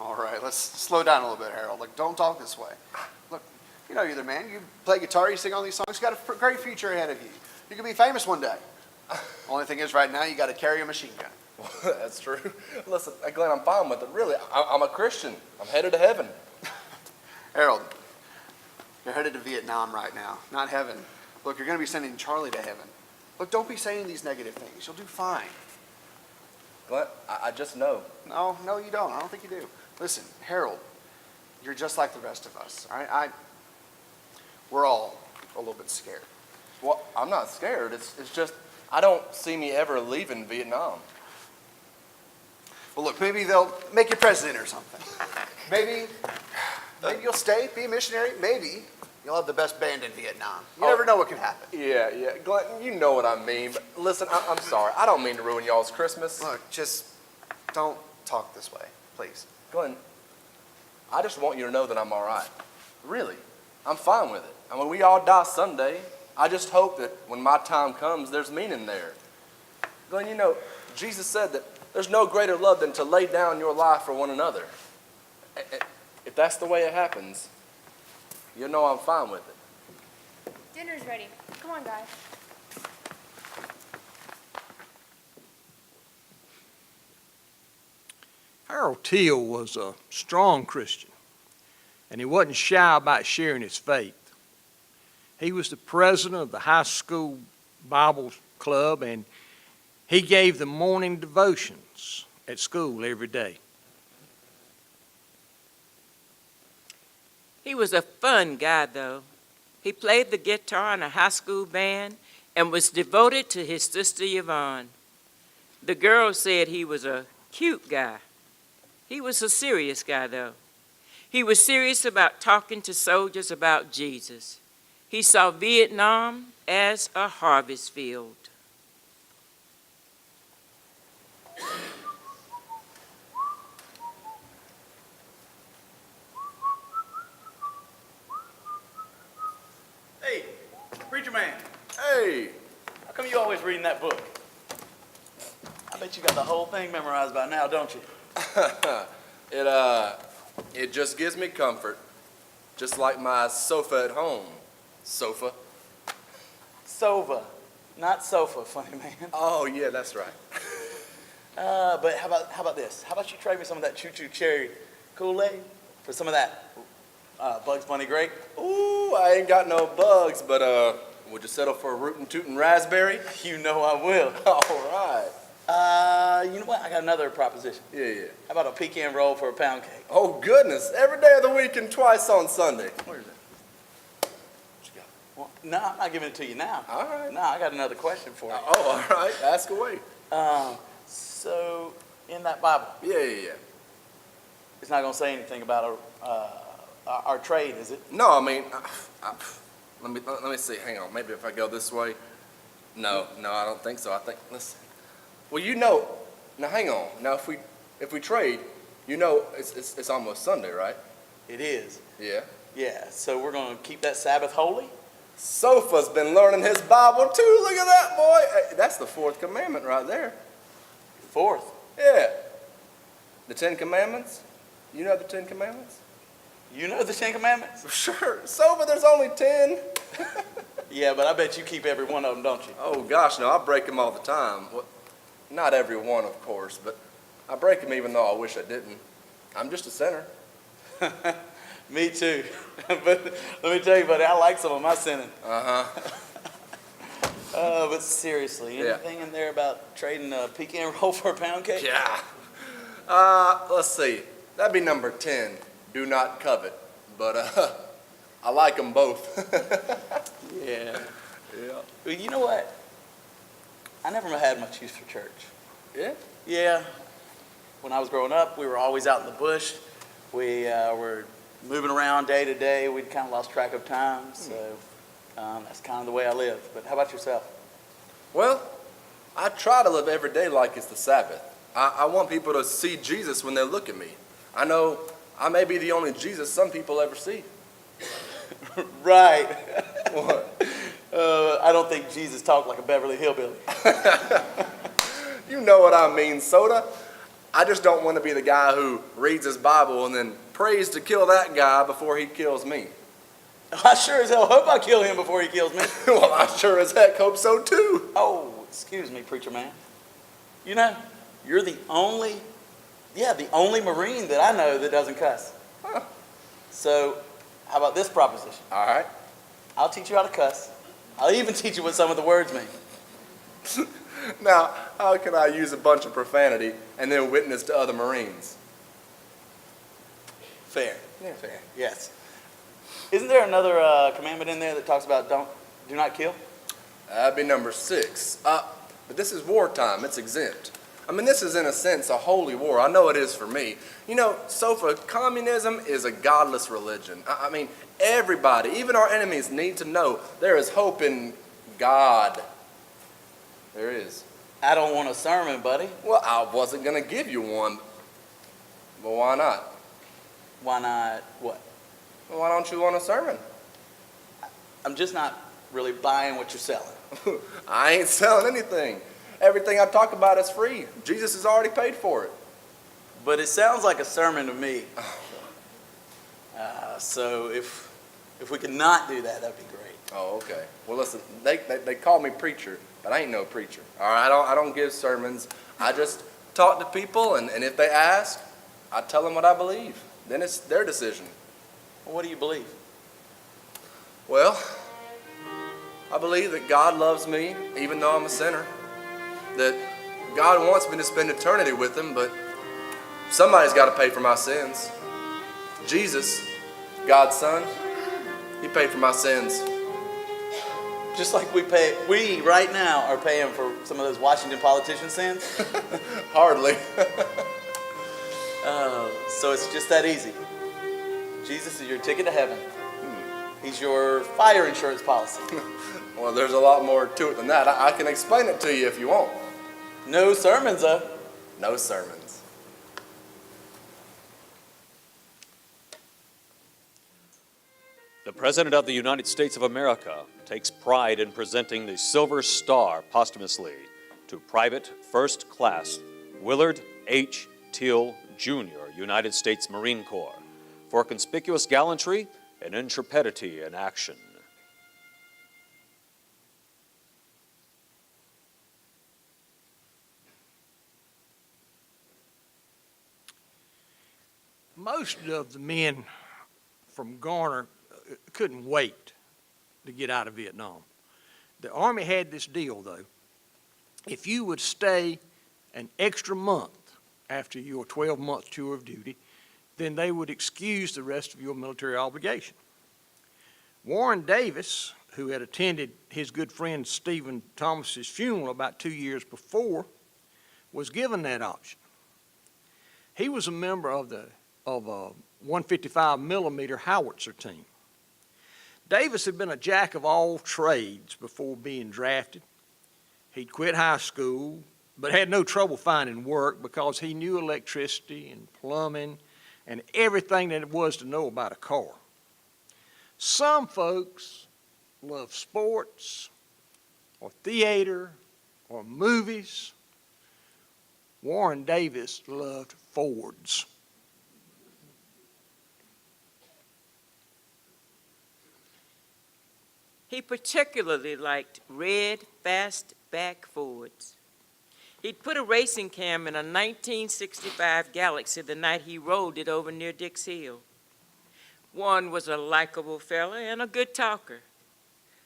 All right, let's slow down a little bit, Harold. Like, don't talk this way. Look, you know you're the man. You play guitar, you sing all these songs. You got a great future ahead of you. You can be famous one day. Only thing is, right now, you got to carry a machine gun. Well, that's true. Listen, Glenn, I'm fine with it. Really, I'm a Christian. I'm headed to heaven. Harold, you're headed to Vietnam right now, not heaven. Look, you're going to be sending Charlie to heaven. Look, don't be saying these negative things. You'll do fine. Glenn, I just know. No, you don't. I don't think you do. Listen, Harold, you're just like the rest of us, all right? We're all a little bit scared. Well, I'm not scared. It's just I don't see me ever leaving Vietnam. Well, look, maybe they'll make you president or something. Maybe you'll stay, be a missionary. Maybe you'll have the best band in Vietnam. You never know what can happen. Yeah, Glenn, you know what I mean. But listen, I'm sorry. I don't mean to ruin y'all's Christmas. Look, just don't talk this way, please. Glenn, I just want you to know that I'm all right. Really, I'm fine with it. I mean, we all die someday. I just hope that when my time comes, there's meaning there. Glenn, you know, Jesus said that there's no greater love than to lay down your life for one another. If that's the way it happens, you know I'm fine with it. Dinner's ready. Come on, guys. Harold Teal was a strong Christian, and he wasn't shy about sharing his faith. He was the president of the high school Bible club, and he gave the morning devotions at school every day. He was a fun guy, though. He played the guitar in a high school band and was devoted to his sister Yvonne. The girls said he was a cute guy. He was a serious guy, though. He was serious about talking to soldiers about Jesus. He saw Vietnam as a harvest field. Preacher man, Hey, how come you always reading that book? I bet you got the whole thing memorized by now, don't you? it just gives me comfort, just like my sofa at home. Sofa. Sova, not sofa, funny man. Oh yeah, that's right. But how about this? How about you trade me some of that choo-choo cherry Kool-Aid for some of that Bugs Bunny grape? Ooh, I ain't got no bugs, but would you settle for a rootin' tootin' raspberry? You know I will. All right. You know what? I got another proposition. Yeah. How about a pecan roll for a pound cake? Oh goodness, every day of the week and twice on Sunday. Where is it? What you got? Well, no, I'm not giving it to you now. All right. No, I got another question for you. Oh, all right. Ask away. So in that Bible, Yeah. it's not going to say anything about our trade, is it? No, I mean, let me see. Hang on. Maybe if I go this way. No, I don't think so. I think listen. Well, you know. Now, hang on. Now, if we trade, you know, it's almost Sunday, right? It is. Yeah. Yeah. So we're going to keep that Sabbath holy. Sofa's been learning his Bible too. Look at that, boy. Hey, that's the fourth commandment right there. Fourth. Yeah. The Ten Commandments. You know the Ten Commandments? You know the Ten Commandments? Sure. Sofa, there's only 10. Yeah, but I bet you keep every one of them, don't you? Oh gosh, no, I break them all the time. Well, not every one, of course, but I break them even though I wish I didn't. I'm just a sinner. Me too. But let me tell you, buddy, I like some of my sinning. But seriously, anything in there about trading a pecan roll for a pound cake? Yeah. Let's see. That'd be number 10. Do not covet. But I like them both. Yeah. Well, you know what? I never had much use for church. Yeah? Yeah. When I was growing up, we were always out in the bush. We were moving around day to day. We'd kind of lost track of time. So that's kind of the way I live. But how about yourself? Well, I try to live every day like it's the Sabbath. I want people to see Jesus when they look at me. I know I may be the only Jesus some people ever see. Right. What? I don't think Jesus talked like a Beverly Hillbilly. You know what I mean, Soda. I just don't want to be the guy who reads his Bible and then prays to kill that guy before he kills me. I sure as hell hope I kill him before he kills me. Well, I sure as heck hope so too. Oh, excuse me, preacher man. You know, you're the only Marine that I know that doesn't cuss. Huh. So, how about this proposition? All right. I'll teach you how to cuss. I'll even teach you what some of the words mean. Now, how can I use a bunch of profanity and then witness to other Marines? Fair. Yeah. Fair. Yes. Isn't there another commandment in there that talks about do not kill? That'd be number 6. But this is wartime. It's exempt. I mean, this is in a sense a holy war. I know it is for me. You know, Sofa, communism is a godless religion. I mean, everybody, even our enemies, need to know there is hope in God. There is. I don't want a sermon, buddy. Well, I wasn't going to give you one. But why not? Why not what? Well, why don't you want a sermon? I'm just not really buying what you're selling. I ain't selling anything. Everything I talk about is free. Jesus has already paid for it. But it sounds like a sermon to me. So if we could not do that, that'd be great. Oh, okay. Well, listen, they call me preacher, but I ain't no preacher. All right, I don't give sermons. I just talk to people, and if they ask, I tell them what I believe. Then it's their decision. Well, what do you believe? Well, I believe that God loves me, even though I'm a sinner. That God wants me to spend eternity with Him, but somebody's got to pay for my sins. Jesus, God's Son, He paid for my sins. Just like we right now are paying for some of those Washington politicians' sins? Hardly. So it's just that easy. Jesus is your ticket to heaven. He's your fire insurance policy. Well, there's a lot more to it than that. I can explain it to you if you want. No sermons, though. No sermons. The President of the United States of America takes pride in presenting the Silver Star posthumously to Private First Class Willard H. Teal, Jr., United States Marine Corps, for conspicuous gallantry and intrepidity in action. Most of the men from Garner couldn't wait to get out of Vietnam. The Army had this deal, though. If you would stay an extra month after your 12-month tour of duty, then they would excuse the rest of your military obligation. Warren Davis, who had attended his good friend Stephen Thomas's funeral about 2 years before, was given that option. He was a member of a 155 millimeter howitzer team. Davis had been a jack of all trades before being drafted. He'd quit high school, but had no trouble finding work because he knew electricity and plumbing and everything that it was to know about a car. Some folks love sports or theater or movies. Warren Davis loved Fords. He particularly liked red, fastback Fords. He'd put a racing cam in a 1965 Galaxy the night he rolled it over near Dix Hill. Warren was a likable fella and a good talker.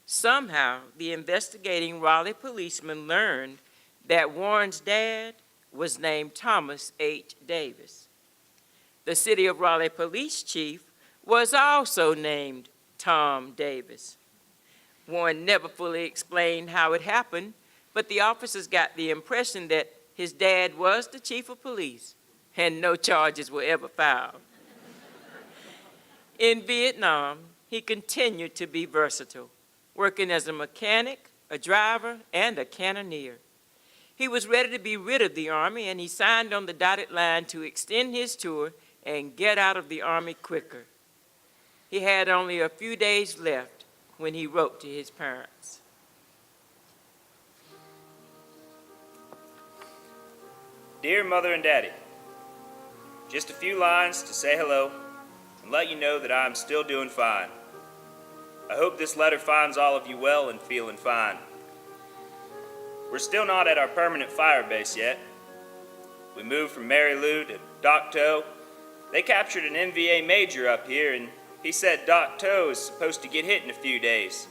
Somehow, the investigating Raleigh policeman learned that Warren's dad was named Thomas H. Davis. The city of Raleigh police chief was also named Tom Davis. Warren never fully explained how it happened, but the officers got the impression that his dad was the chief of police, and no charges were ever filed. In Vietnam, he continued to be versatile, working as a mechanic, a driver, and a cannoneer. He was ready to be rid of the Army, and he signed on the dotted line to extend his tour and get out of the Army quicker. He had only a few days left when he wrote to his parents. Dear Mother and Daddy, just a few lines to say hello and let you know that I am still doing fine. I hope this letter finds all of you well and feeling fine. We're still not at our permanent fire base yet. We moved from Mary Lou to Doc Toe. They captured an MVA major up here, and he said Doc Toe is supposed to get hit in a few days,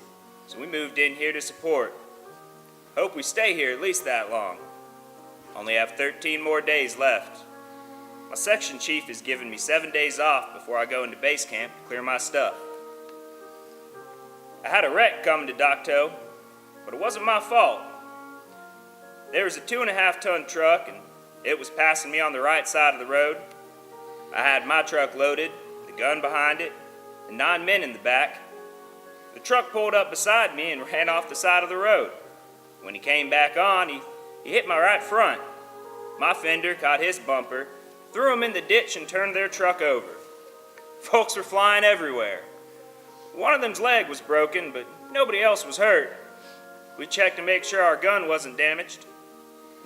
so we moved in here to support. Hope we stay here at least that long. Only have 13 more days left. My section chief has given me 7 days off before I go into base camp to clear my stuff. I had a wreck coming to Doc Toe, but it wasn't my fault. There was a 2.5-ton truck, and it was passing me on the right side of the road. I had my truck loaded, the gun behind it, and 9 men in the back. The truck pulled up beside me and ran off the side of the road. When he came back on, he hit my right front. My fender caught his bumper, threw him in the ditch, and turned their truck over. Folks were flying everywhere. One of them's leg was broken, but nobody else was hurt. We checked to make sure our gun wasn't damaged.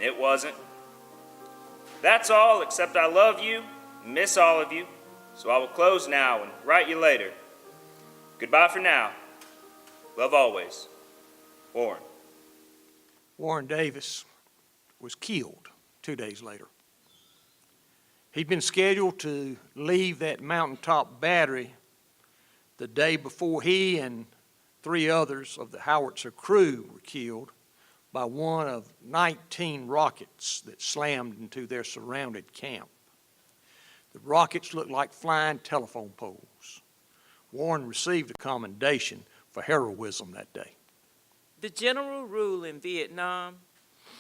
It wasn't. That's all, except I love you, miss all of you, so I will close now and write you later. Goodbye for now. Love always. Warren. Warren Davis was killed 2 days later. He'd been scheduled to leave that mountaintop battery the day before he and 3 others of the howitzer crew were killed by one of 19 rockets that slammed into their surrounded camp. The rockets looked like flying telephone poles. Warren received a commendation for heroism that day. The general rule in Vietnam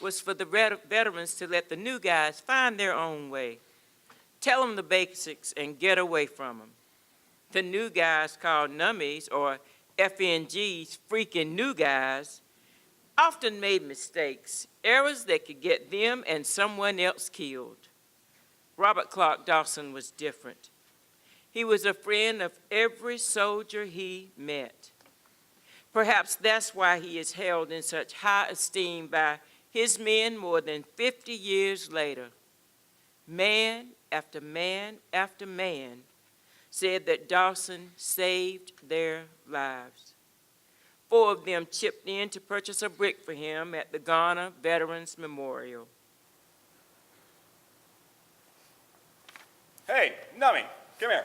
was for the veterans to let the new guys find their own way. Tell them the basics and get away from them. The new guys, called nummies or FNGs, freaking new guys, often made mistakes, errors that could get them and someone else killed. Robert Clark Dawson was different. He was a friend of every soldier he met. Perhaps that's why he is held in such high esteem by his men more than 50 years later. Man after man after man said that Dawson saved their lives. 4 of them chipped in to purchase a brick for him at the Garner Veterans Memorial. Hey, Nummy, come here.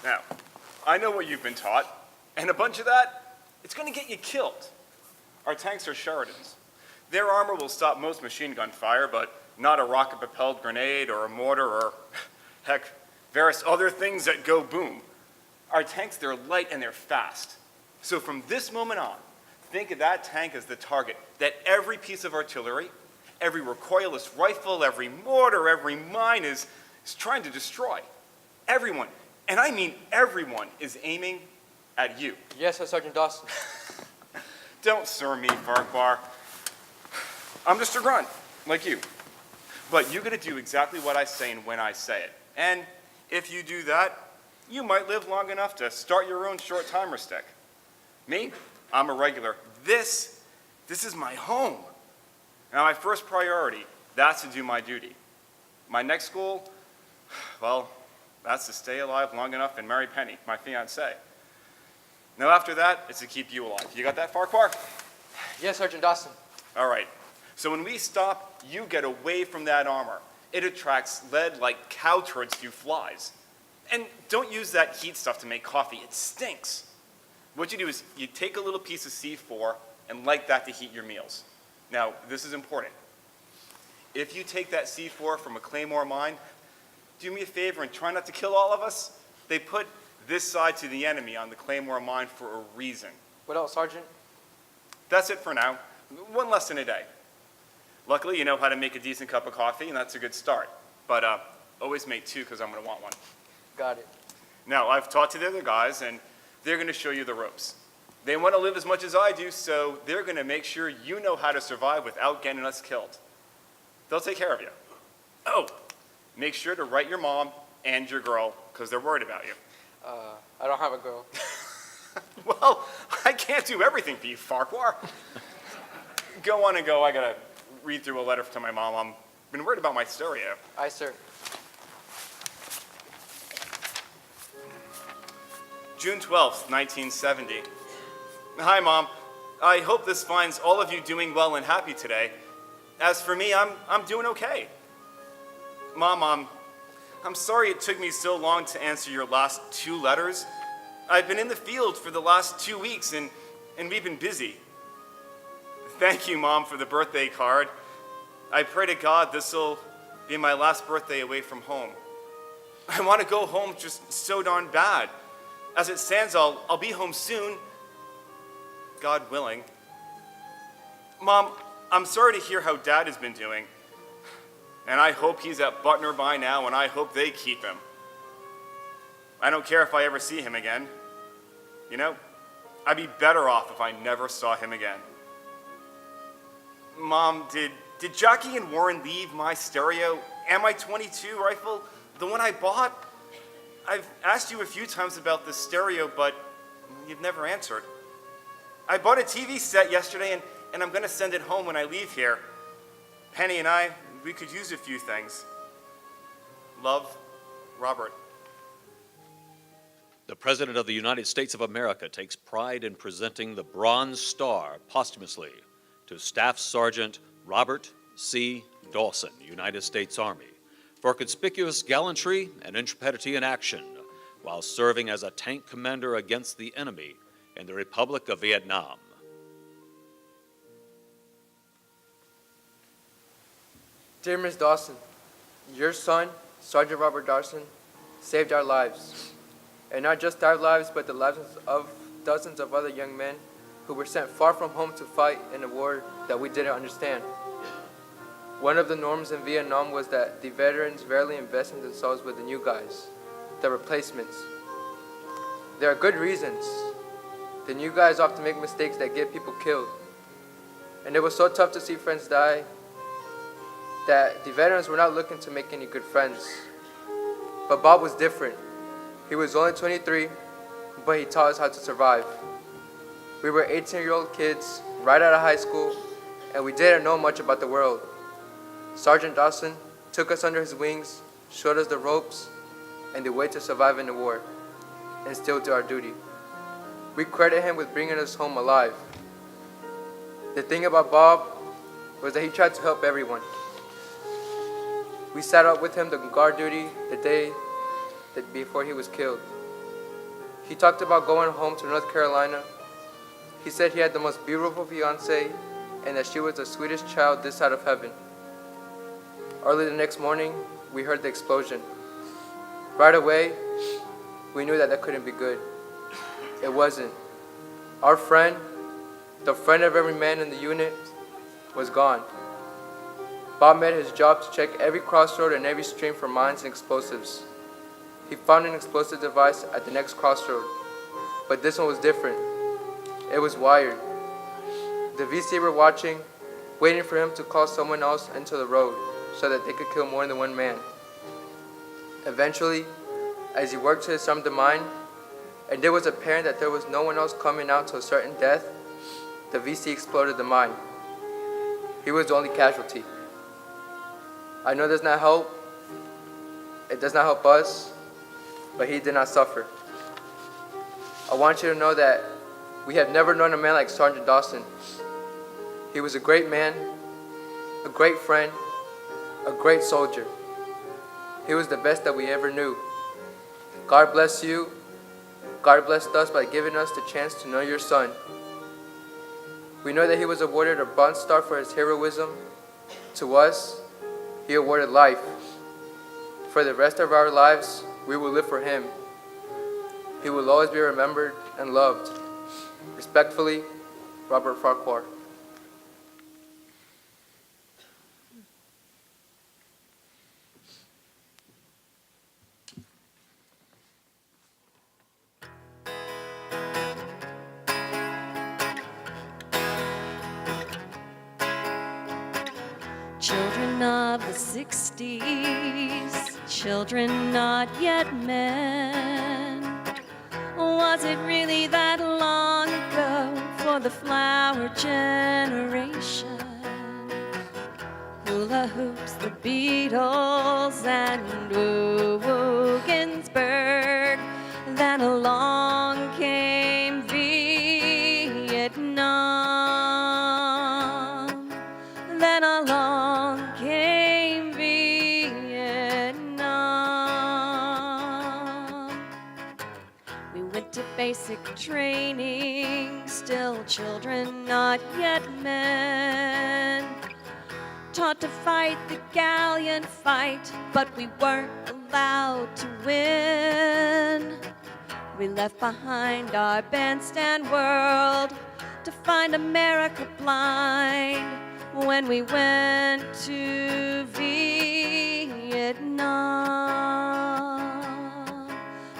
Now, I know what you've been taught, and a bunch of that, it's going to get you killed. Our tanks are Sheridans. Their armor will stop most machine gun fire, but not a rocket-propelled grenade or a mortar or, heck, various other things that go boom. Our tanks, they're light and they're fast. So from this moment on, think of that tank as the target that every piece of artillery, every recoilless rifle, every mortar, every mine is trying to destroy. Everyone, and I mean everyone, is aiming at you. Yes, sir, Sergeant Dawson. Don't sir me, Farquhar. I'm just a grunt, like you. But you gotta do exactly what I say and when I say it. And if you do that, you might live long enough to start your own short timer stick. Me, I'm a regular. This is my home. Now my first priority, that's to do my duty. My next goal, well, that's to stay alive long enough and marry Penny, my fiancée. Now after that, it's to keep you alive. You got that, Farquhar? Yes, Sergeant Dawson. All right. So when we stop, you get away from that armor. It attracts lead like cow turds do flies. And don't use that heat stuff to make coffee. It stinks. What you do is you take a little piece of C4 and light that to heat your meals. Now, this is important. If you take that C4 from a Claymore mine, do me a favor and try not to kill all of us. They put this side to the enemy on the Claymore mine for a reason. What else, Sergeant? That's it for now. One lesson a day. Luckily, you know how to make a decent cup of coffee, and that's a good start. But always make 2 because I'm going to want one. Got it. Now, I've talked to the other guys, and they're going to show you the ropes. They want to live as much as I do, so they're going to make sure you know how to survive without getting us killed. They'll take care of you. Oh, make sure to write your mom and your girl, because they're worried about you. I don't have a girl. Well, I can't do everything for you, Farquhar. Go on and go. I got to read through a letter to my mom. I've been worried about my stereo. Aye, sir. June 12th, 1970. Hi, Mom. I hope this finds all of you doing well and happy today. As for me, I'm doing okay. Mom, I'm sorry it took me so long to answer your last 2 letters. I've been in the field for the last 2 weeks, and we've been busy. Thank you, Mom, for the birthday card. I pray to God this'll be my last birthday away from home. I want to go home just so darn bad. As it stands, I'll be home soon, God willing. Mom, I'm sorry to hear how Dad has been doing. And I hope he's at Butner by now, and I hope they keep him. I don't care if I ever see him again. You know, I'd be better off if I never saw him again. Mom, did Jackie and Warren leave my stereo and my .22 rifle, the one I bought? I've asked you a few times about the stereo, but you've never answered. I bought a TV set yesterday, and I'm going to send it home when I leave here. Penny and I, we could use a few things. Love, Robert. The President of the United States of America takes pride in presenting the Bronze Star posthumously to Staff Sergeant Robert C. Dawson, United States Army, for conspicuous gallantry and intrepidity in action while serving as a tank commander against the enemy in the Republic of Vietnam. Dear Ms. Dawson, your son, Sergeant Robert Dawson, saved our lives. And not just our lives, but the lives of dozens of other young men who were sent far from home to fight in a war that we didn't understand. One of the norms in Vietnam was that the veterans rarely invested themselves with the new guys, the replacements. There are good reasons. The new guys often make mistakes that get people killed. And it was so tough to see friends die. that the veterans were not looking to make any good friends. But Bob was different. He was only 23, but he taught us how to survive. We were 18-year-old kids right out of high school, and we didn't know much about the world. Sergeant Dawson took us under his wings, showed us the ropes and the way to survive in the war, and still do our duty. We credit him with bringing us home alive. The thing about Bob was that he tried to help everyone. We sat out with him on guard duty the day before he was killed. He talked about going home to North Carolina. He said he had the most beautiful fiancée and that she was the sweetest child this side of heaven. Early the next morning, we heard the explosion. Right away, we knew that couldn't be good. It wasn't. Our friend, the friend of every man in the unit, was gone. Bob made his job to check every crossroad and every stream for mines and explosives. He found an explosive device at the next crossroad, but this one was different. It was wired. The VC were watching, waiting for him to call someone else into the road so that they could kill more than one man. Eventually, as he worked to disarm the mine, and it was apparent that there was no one else coming out to a certain death, the VC exploded the mine. He was the only casualty. I know it does not help. It does not help us, but he did not suffer. I want you to know that we have never known a man like Sergeant Dawson. He was a great man, a great friend, a great soldier. He was the best that we ever knew. God bless you. God blessed us by giving us the chance to know your son. We know that he was awarded a Bronze Star for his heroism. To us, he awarded life. For the rest of our lives, we will live for him. He will always be remembered and loved. Respectfully, Robert Farquhar. Children of the 60s, children not yet men. Was it really that long ago for the flower generation? Hula hoops, the Beatles, and Woo Ginsburg. Then along came Vietnam. Then along came Vietnam. We went to basic training, still children, not yet men. Taught to fight the gallant fight, but we weren't allowed to win. We left behind our bandstand world to find America blind when we went to Vietnam.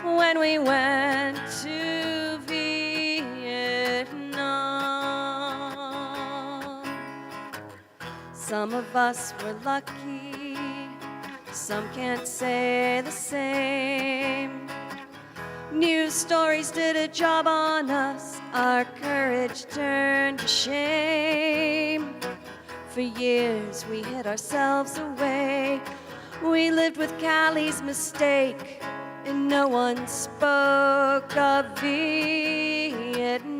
When we went to Vietnam. Some of us were lucky, some can't say the same. News stories did a job on us, our courage turned to shame. For years we hid ourselves away, we lived with Callie's mistake, and no one spoke of Vietnam.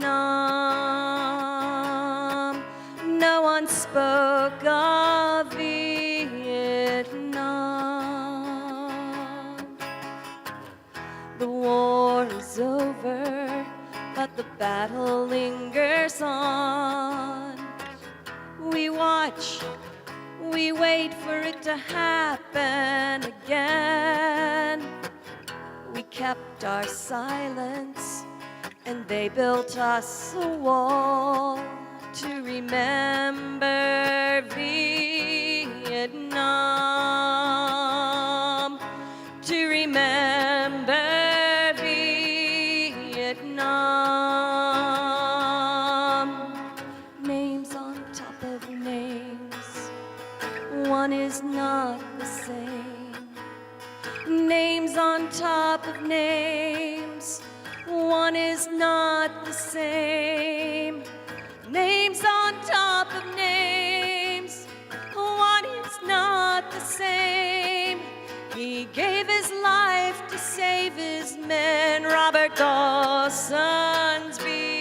No one spoke of Vietnam. The war is over, but the battle lingers on. We watch, we wait for it to happen again. We kept our silence, and they built us a wall to remember Vietnam. To remember Vietnam. Names on top of names. One is names on top of names. One is not the same. Names on top of names. One is not the same. He gave his life to save his men. Robert Dawson's Vietnam.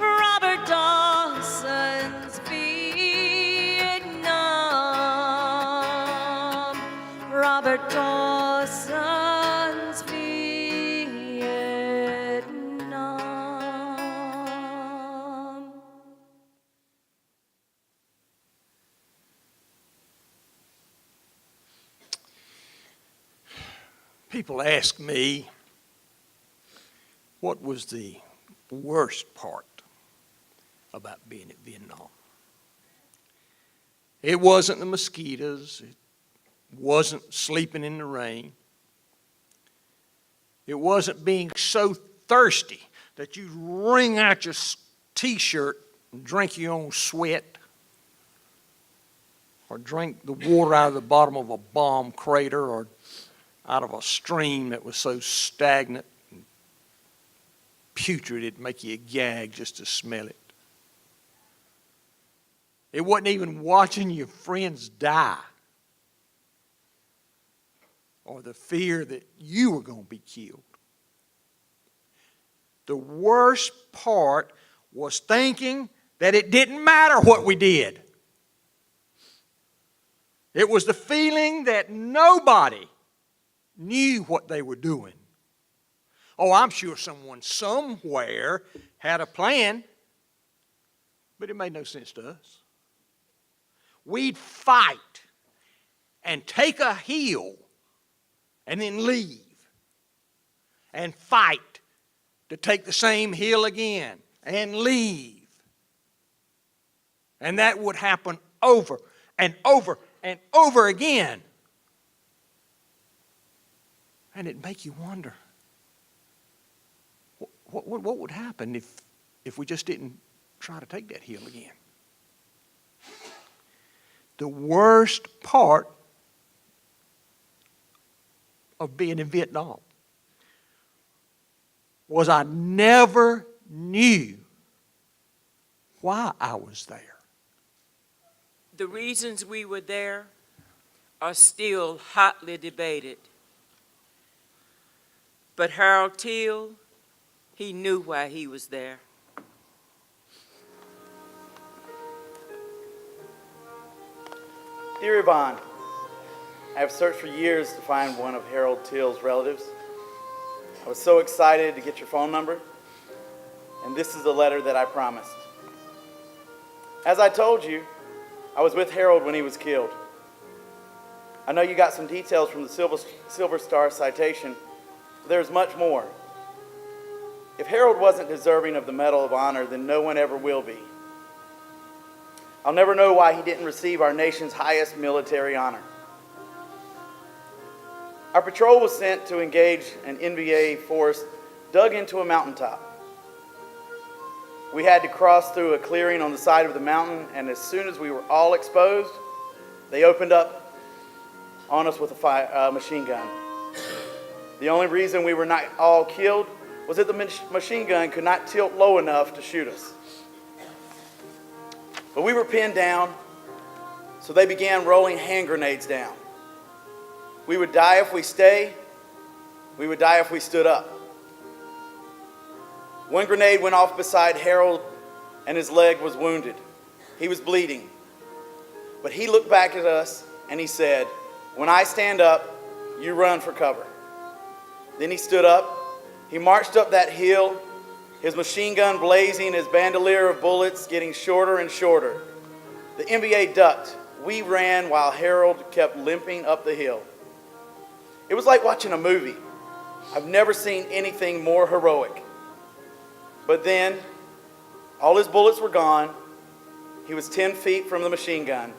Robert Dawson's Vietnam. Robert Dawson's Vietnam. People ask me, what was the worst part about being at Vietnam? It wasn't the mosquitoes. It wasn't sleeping in the rain. It wasn't being so thirsty that you wring out your t-shirt and drink your own sweat, or drink the water out of the bottom of a bomb crater, or out of a stream that was so stagnant and putrid it'd make you gag just to smell it. It wasn't even watching your friends die, or the fear that you were going to be killed. The worst part was thinking that it didn't matter what we did. It was the feeling that nobody knew what they were doing. Oh, I'm sure someone somewhere had a plan, but it made no sense to us. We'd fight and take a hill and then leave, and fight to take the same hill again and leave. And that would happen over and over and over again. And it'd make you wonder, what would happen if we just didn't try to take that hill again? The worst part of being in Vietnam was I never knew why I was there. The reasons we were there are still hotly debated. But Harold Teal, he knew why he was there. Dear Yvonne, I have searched for years to find one of Harold Teal's relatives. I was so excited to get your phone number, and this is the letter that I promised. As I told you, I was with Harold when he was killed. I know you got some details from the Silver Star citation, but there's much more. If Harold wasn't deserving of the Medal of Honor, then no one ever will be. I'll never know why he didn't receive our nation's highest military honor. Our patrol was sent to engage an NBA force dug into a mountaintop. We had to cross through a clearing on the side of the mountain, and as soon as we were all exposed, they opened up on us with a machine gun. The only reason we were not all killed was that the machine gun could not tilt low enough to shoot us. But we were pinned down, so they began rolling hand grenades down. We would die if we stayed. We would die if we stood up. One grenade went off beside Harold, and his leg was wounded. He was bleeding. But he looked back at us, and he said, "When I stand up, you run for cover." Then he stood up. He marched up that hill, his machine gun blazing, his bandolier of bullets getting shorter and shorter. The NBA ducked. We ran while Harold kept limping up the hill. It was like watching a movie. I've never seen anything more heroic. But then, all his bullets were gone. He was 10 feet from the machine gun.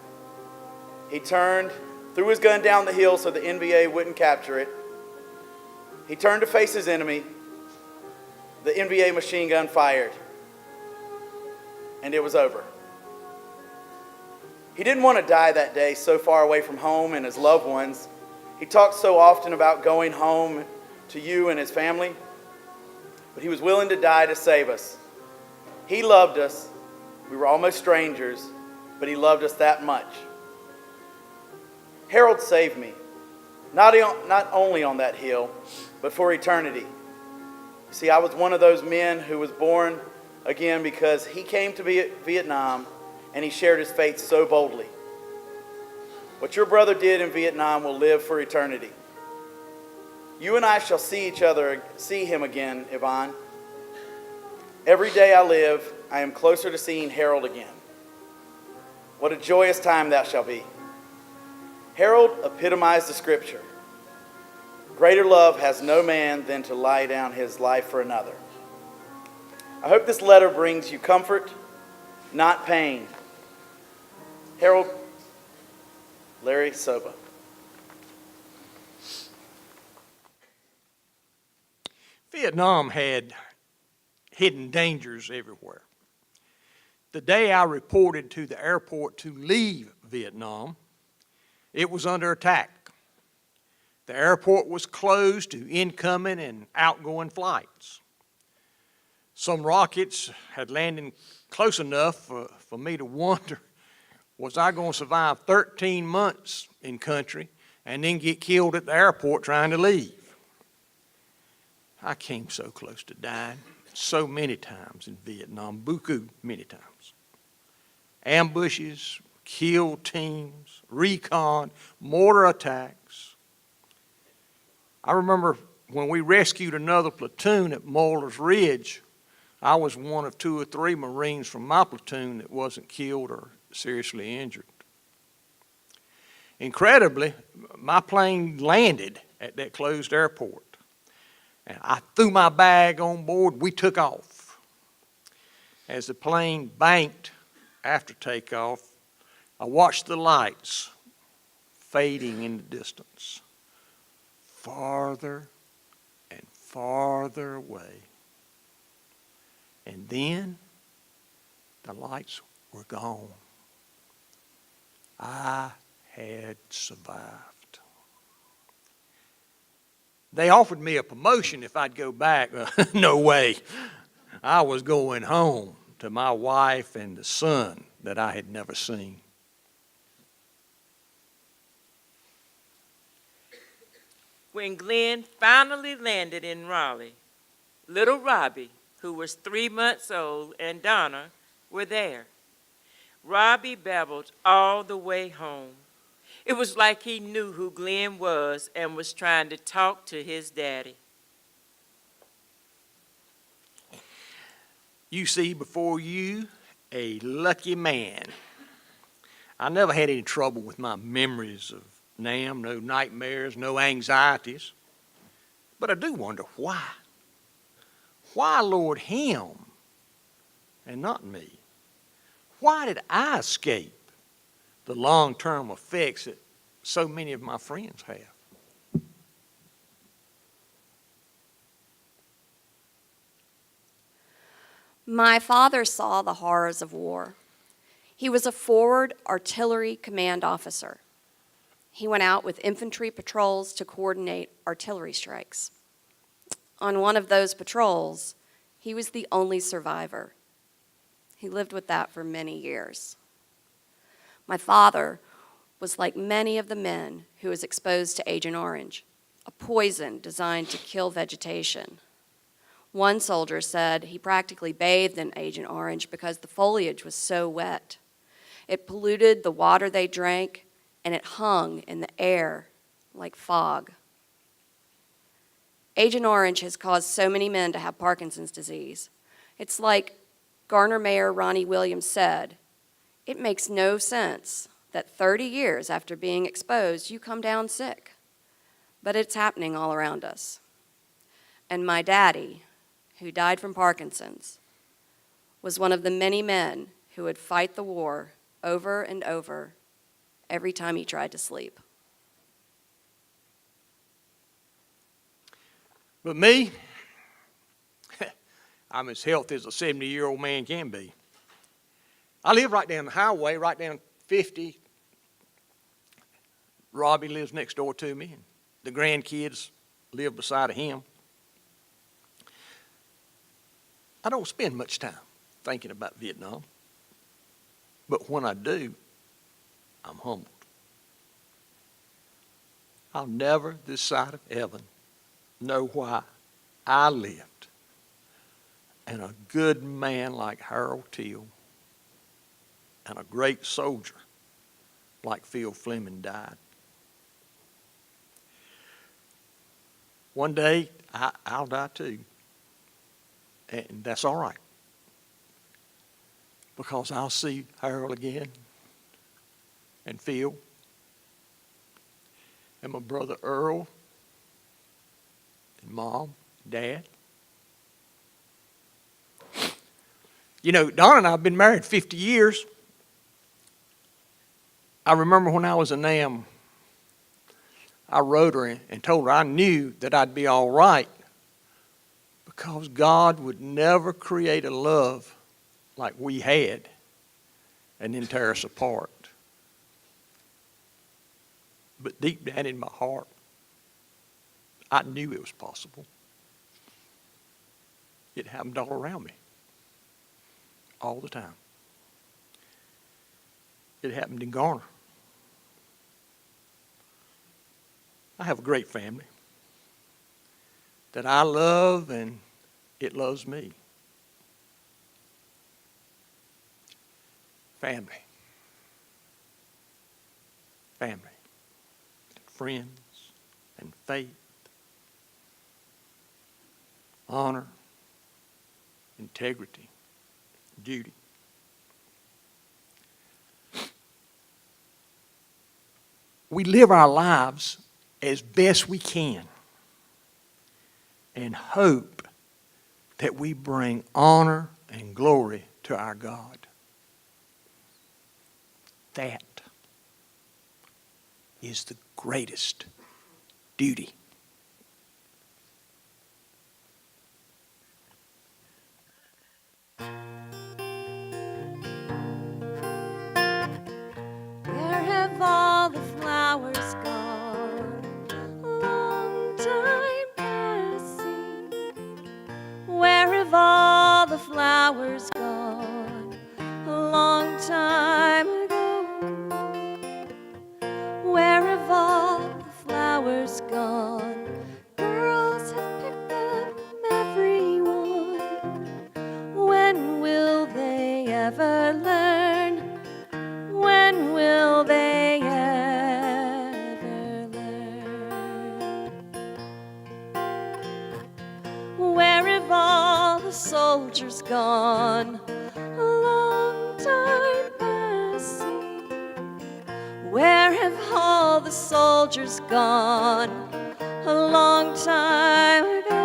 He turned, threw his gun down the hill so the NBA wouldn't capture it. He turned to face his enemy. The NBA machine gun fired. And it was over. He didn't want to die that day so far away from home and his loved ones. He talked so often about going home to you and his family, but he was willing to die to save us. He loved us. We were almost strangers, but he loved us that much. Harold saved me, not only on that hill, but for eternity. You see, I was one of those men who was born again because he came to Vietnam and he shared his faith so boldly. What your brother did in Vietnam will live for eternity. You and I shall see him again, Yvonne. Every day I live, I am closer to seeing Harold again. What a joyous time that shall be. Harold epitomized the scripture. Greater love has no man than to lay down his life for another. I hope this letter brings you comfort, not pain. Harold, Larry Soba. Vietnam had hidden dangers everywhere. The day I reported to the airport to leave Vietnam, it was under attack. The airport was closed to incoming and outgoing flights. Some rockets had landed close enough for me to wonder, was I going to survive 13 months in country and then get killed at the airport trying to leave? I came so close to dying so many times in Vietnam, beaucoup many times. Ambushes, kill teams, recon, mortar attacks. I remember when we rescued another platoon at Moyler's Ridge, I was one of 2 or 3 Marines from my platoon that wasn't killed or seriously injured. Incredibly, my plane landed at that closed airport. And I threw my bag on board. We took off. As the plane banked after takeoff, I watched the lights fading in the distance, farther and farther away. And then the lights were gone. I had survived. They offered me a promotion if I'd go back. No way. I was going home to my wife and the son that I had never seen. When Glenn finally landed in Raleigh, little Robbie, who was 3 months old, and Donna were there. Robbie babbled all the way home. It was like he knew who Glenn was and was trying to talk to his daddy. You see before you a lucky man. I never had any trouble with my memories of Nam, no nightmares, no anxieties. But I do wonder why. Why, Lord, him and not me? Why did I escape the long-term effects that so many of my friends have? My father saw the horrors of war. He was a forward artillery command officer. He went out with infantry patrols to coordinate artillery strikes. On one of those patrols, he was the only survivor. He lived with that for many years. My father was like many of the men who was exposed to Agent Orange, a poison designed to kill vegetation. One soldier said he practically bathed in Agent Orange because the foliage was so wet. It polluted the water they drank, and it hung in the air like fog. Agent Orange has caused so many men to have Parkinson's disease. It's like Garner Mayor Ronnie Williams said, it makes no sense that 30 years after being exposed, you come down sick. But it's happening all around us. And my daddy, who died from Parkinson's, was one of the many men who would fight the war over and over every time he tried to sleep. But me, I'm as healthy as a 70-year-old man can be. I live right down the highway, right down 50. Robbie lives next door to me, and the grandkids live beside of him. I don't spend much time thinking about Vietnam, but when I do, I'm humbled. I'll never, this side of heaven, know why I lived and a good man like Harold Teal and a great soldier like Phil Fleming died. One day, I'll die too. And that's all right. Because I'll see Harold again, and Phil, and my brother Earl, and Mom, Dad. You know, Donna and I have been married 50 years. I remember when I was a NAM, I wrote her and told her I knew that I'd be all right because God would never create a love like we had and then tear us apart. But deep down in my heart, I knew it was possible. It happened all around me, all the time. It happened in Garner. I have a great family that I love and it loves me. Family. Family. And friends and faith. Honor. Integrity. Duty. We live our lives as best we can and hope that we bring honor and glory to our God. That is the greatest duty. Where have all the flowers gone? Long time passing. Where have all the flowers gone? A long time ago. Where have all the flowers gone? Girls have picked them, every one. When will they ever learn? When will they ever learn? Where have all the soldiers gone? A long time passing. Where have all the soldiers gone? A long time ago.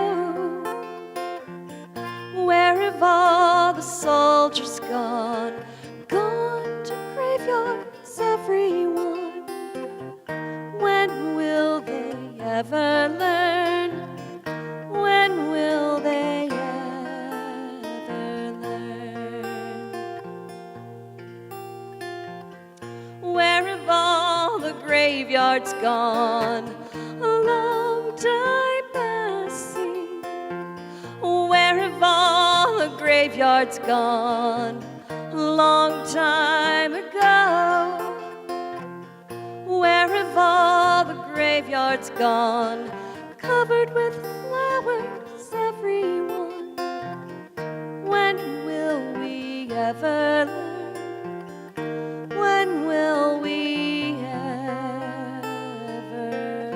Where have all the soldiers gone? Gone to graveyards, everyone. When will they ever learn? When will they ever learn? Where have all the graveyards gone? A long time passing. Where have all the graveyards gone? A long time ago. Where have all the graveyards gone? Covered with flowers, everyone. When will we ever learn? When will we ever learn?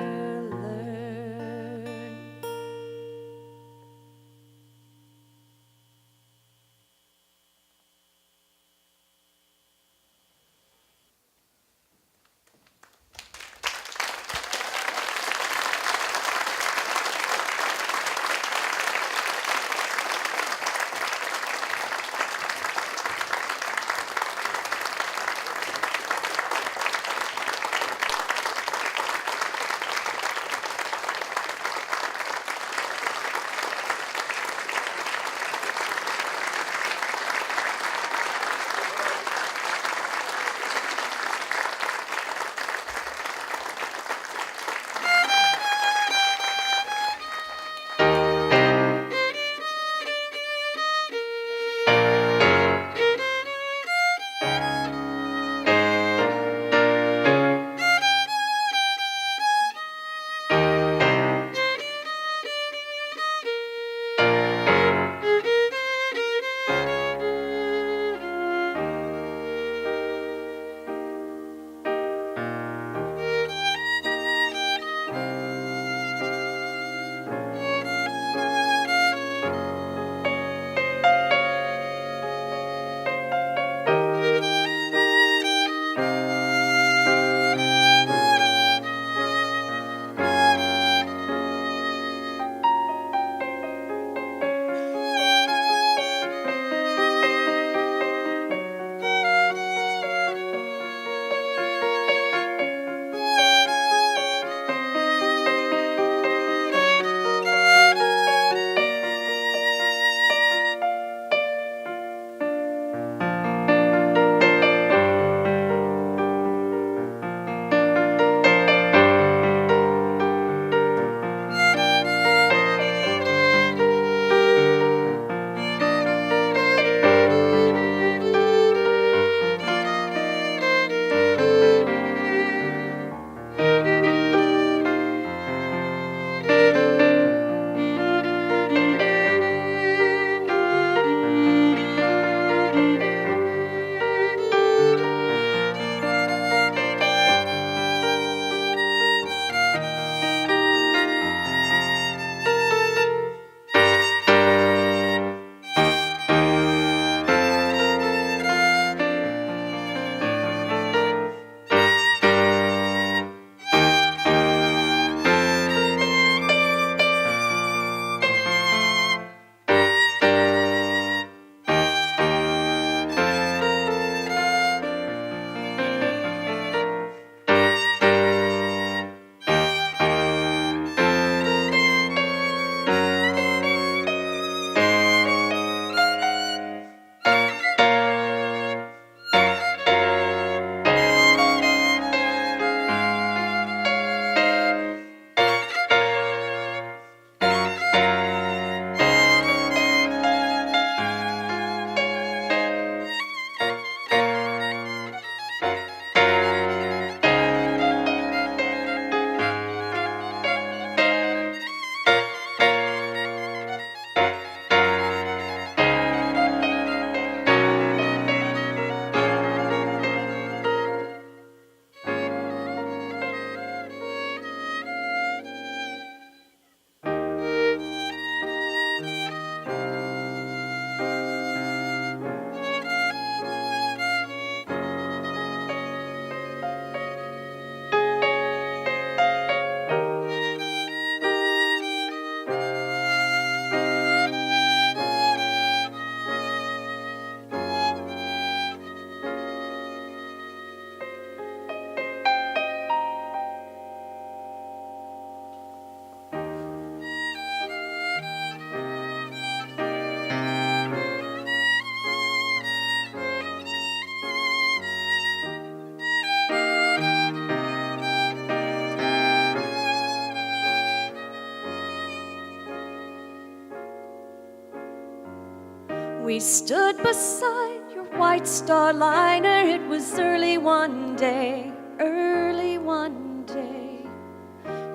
We stood beside your white star liner. It was early one day, early one day.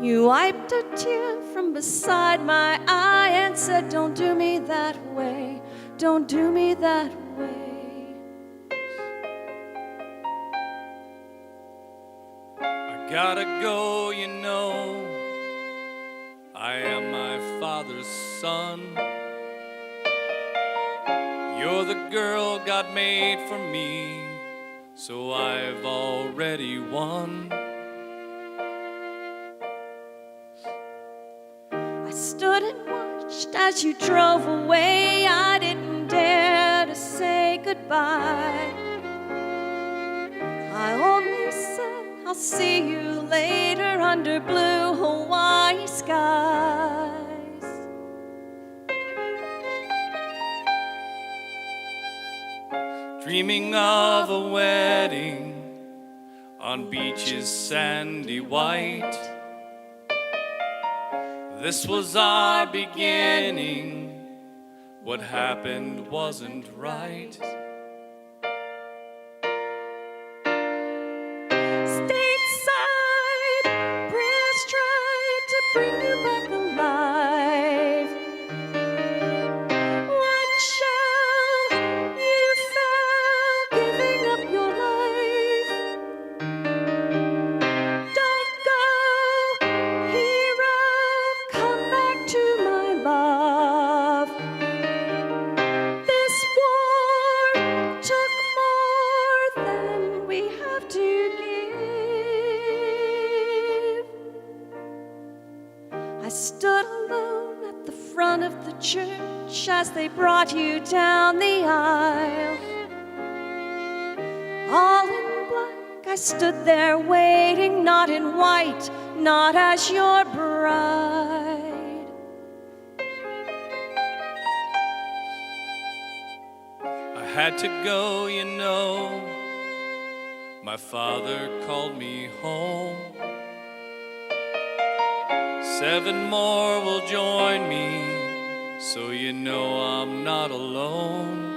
You wiped a tear from beside my eye and said, don't do me that way, don't do me that way. I gotta go, you know. I am my father's son. You're the girl God made for me, so I've already won. I stood and watched as you drove away. I didn't dare to say goodbye. I only said, I'll see you later under blue Hawaii skies. Dreaming of a wedding on beaches sandy white. This was our beginning. What happened wasn't right. Stateside, prayers tried to bring you back alive. One shell, you fell, giving up your life. Don't go, hero, come back to my love. This war took more than we have to give. I stood alone at the front of the church as they brought you down the aisle. All in black, I stood there waiting, not in white, not as your bride. I had to go, you know. My father called me home. 7 more will join me, so you know I'm not alone.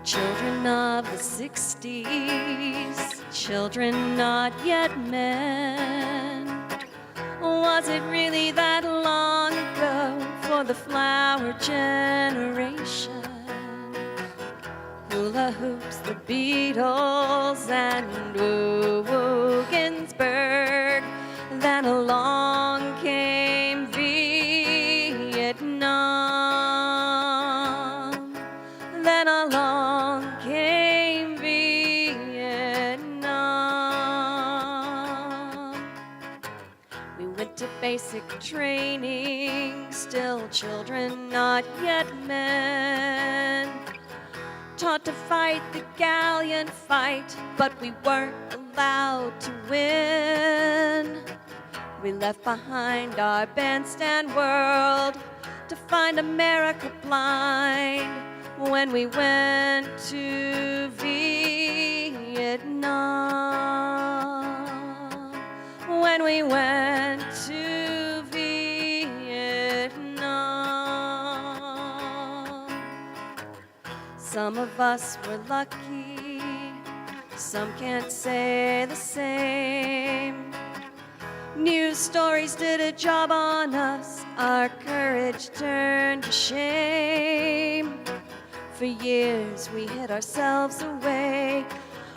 Children of the 60s, children not yet men. Was it really that long ago for the flower generation? Hula hoops, the Beatles, and Woo Ginsburg. Then along came Vietnam. Then along came Vietnam. We went to basic training, still children, not yet men. Taught to fight the gallant fight, but we weren't allowed to win. We left behind our bandstand world to find America blind when we went to Vietnam. When we went to Vietnam. Some of us were lucky, some can't say the same. News stories did a job on us, our courage turned to shame. For years we hid ourselves away,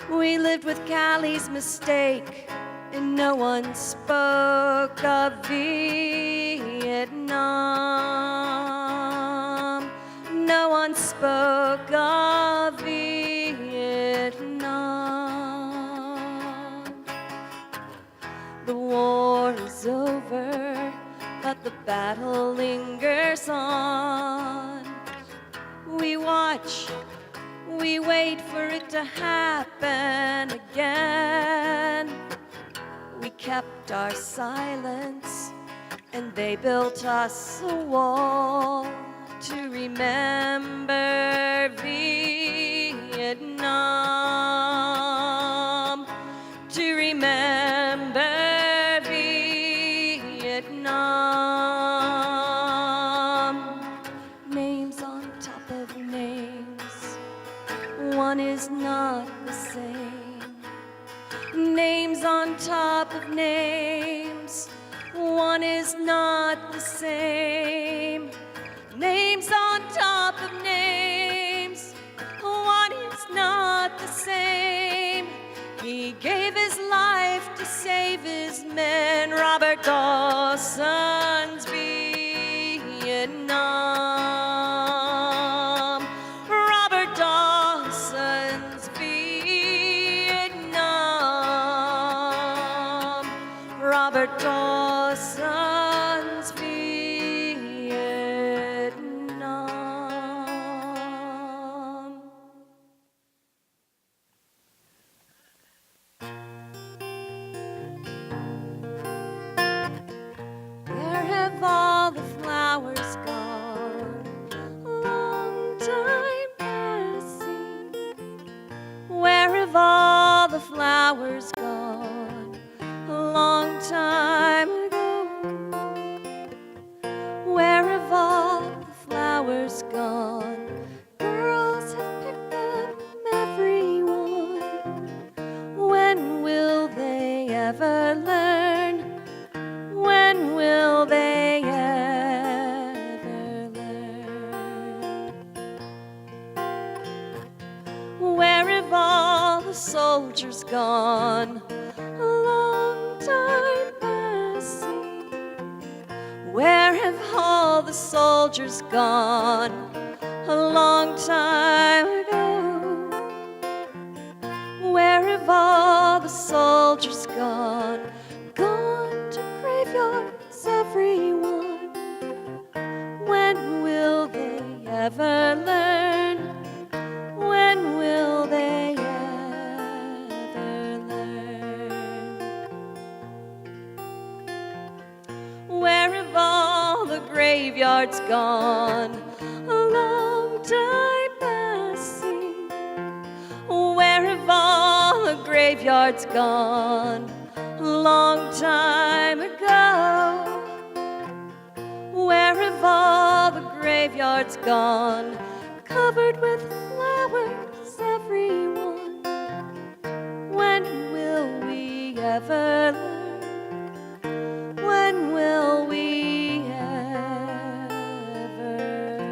we lived with Callie's mistake, and no one spoke of Vietnam. No one spoke of Vietnam. The war is over, but the battle lingers on. We watch, we wait for it to happen again. We kept our silence and they built us a wall to remember Vietnam, to remember Vietnam. Names on top of names, one is not the same. Names on top of names, one is not the same. Names on top of names, one is not the same. He gave his life to save his men, Robert Dawson's Vietnam. Robert Dawson's Vietnam. Robert Dawson's Vietnam. Where have all the flowers gone? Long time passing. Where have all the flowers gone? A long time ago. Where have all the flowers gone? Girls have picked them, everyone. When will they ever learn? When will they ever learn? Where have all the soldiers gone? A long time passing. Where have all the soldiers gone? A long time ago. Where have all the soldiers gone? Gone to graveyards, everyone. When will they ever learn? When will they ever learn? Where have all the graveyards gone? A long time passing. Where have all the graveyards gone? A long time ago. Where have all the graveyards gone? Covered with flowers, everyone. When will we ever learn? When will we ever learn?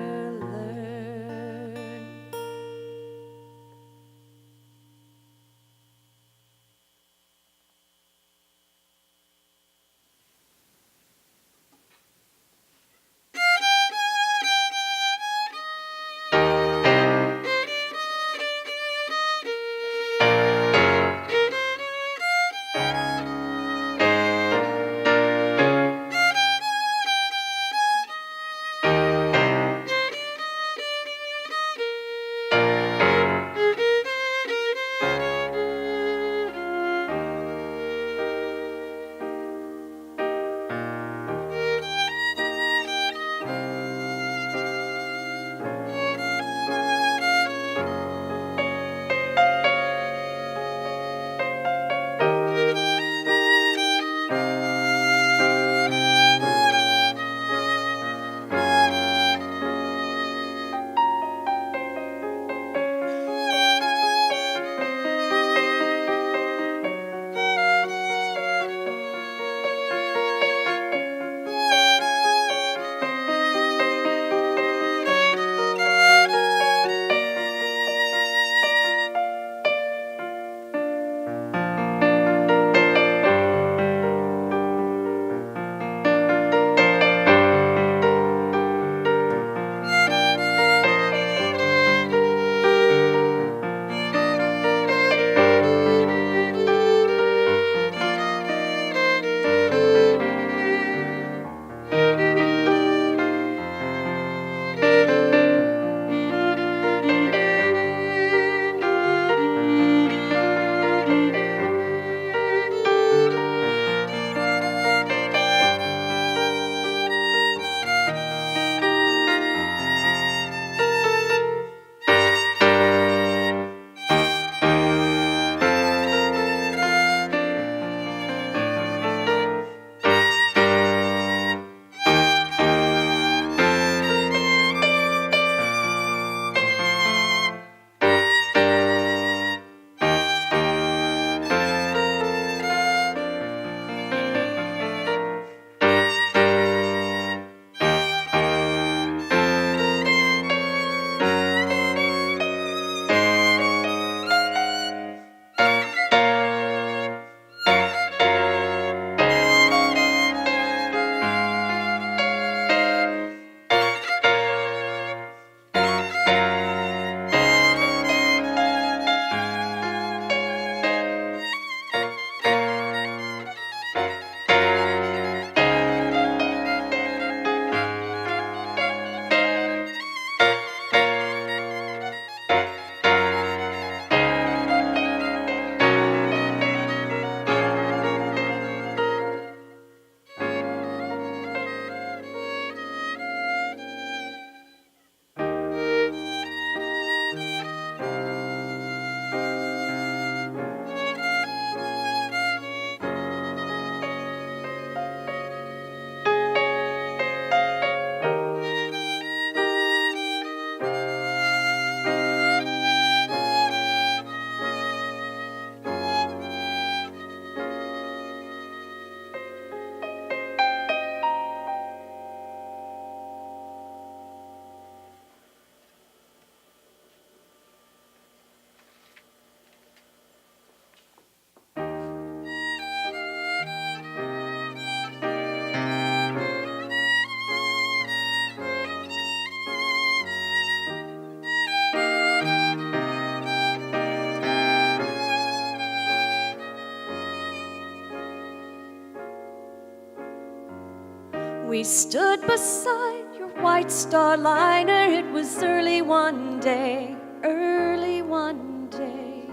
We stood beside your white star liner. It was early one day, early one day.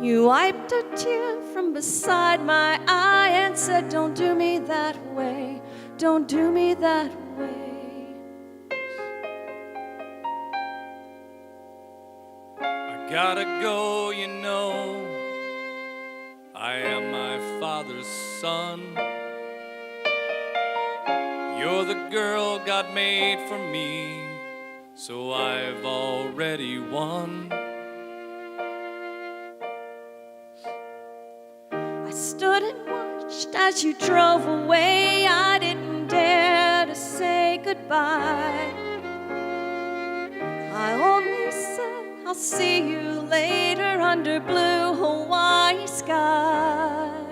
You wiped a tear from beside my eye and said, don't do me that way, don't do me that way. I gotta go, you know. I am my father's son. You're the girl God made for me, so I've already won. I stood and watched as you drove away. I didn't dare to say goodbye. I only said, I'll see you later under blue Hawaii skies.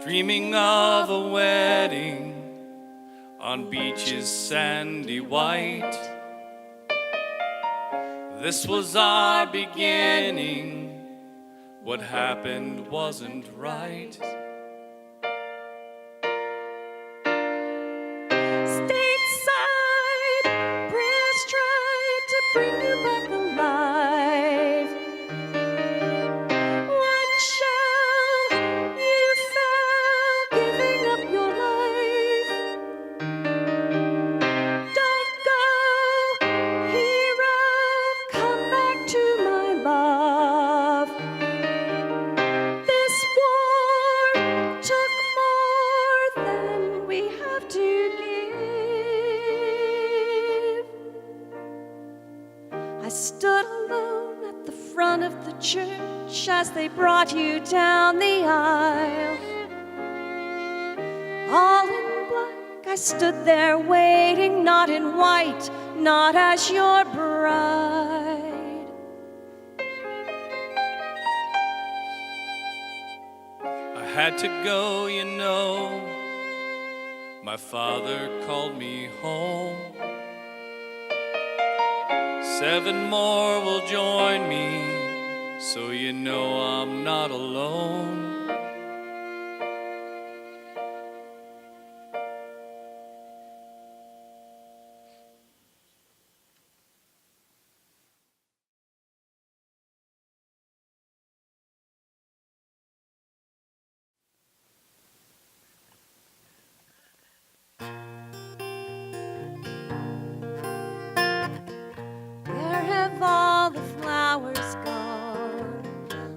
Dreaming of a wedding on beaches sandy white. This was our beginning. What happened wasn't right. Stateside, prayers tried to bring you back alive. One shell, you fell, giving up your life. Don't go, hero, come back to my love. This war took more than we have to give. I stood alone at the front of the church as they brought you down the aisle. All in black, I stood there waiting, not in white, not as your bride. I had to go, you know. My father called me home. 7 more will join me, so you know I'm not alone. Where have all the flowers gone?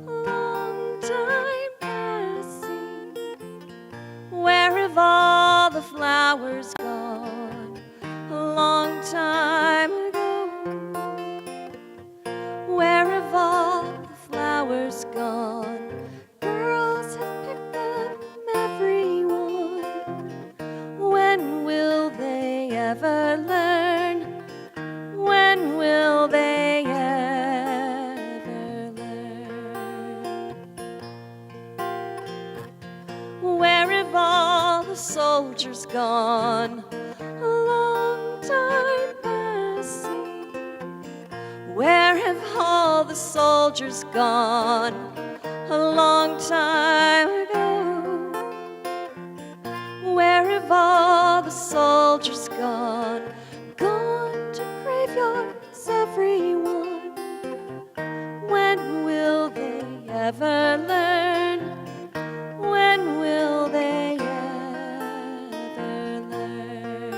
Long time passing. Where have all the flowers gone? A long time ago. Where have all the flowers gone? Girls have picked them, every one. When will they ever learn? When will they ever learn? Where have all the soldiers gone? A long time passing. Where have all the soldiers gone? A long time ago. Where have all the soldiers gone? Gone to graveyards, everyone. When will they ever learn? When will they ever learn?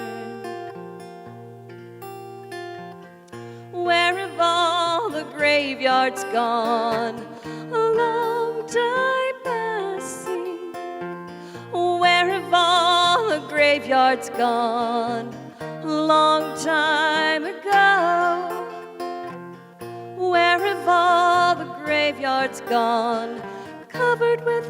Where have all the graveyards gone? A long time passing. Where have all the graveyards gone? A long time ago. Where have all the graveyards gone? Covered with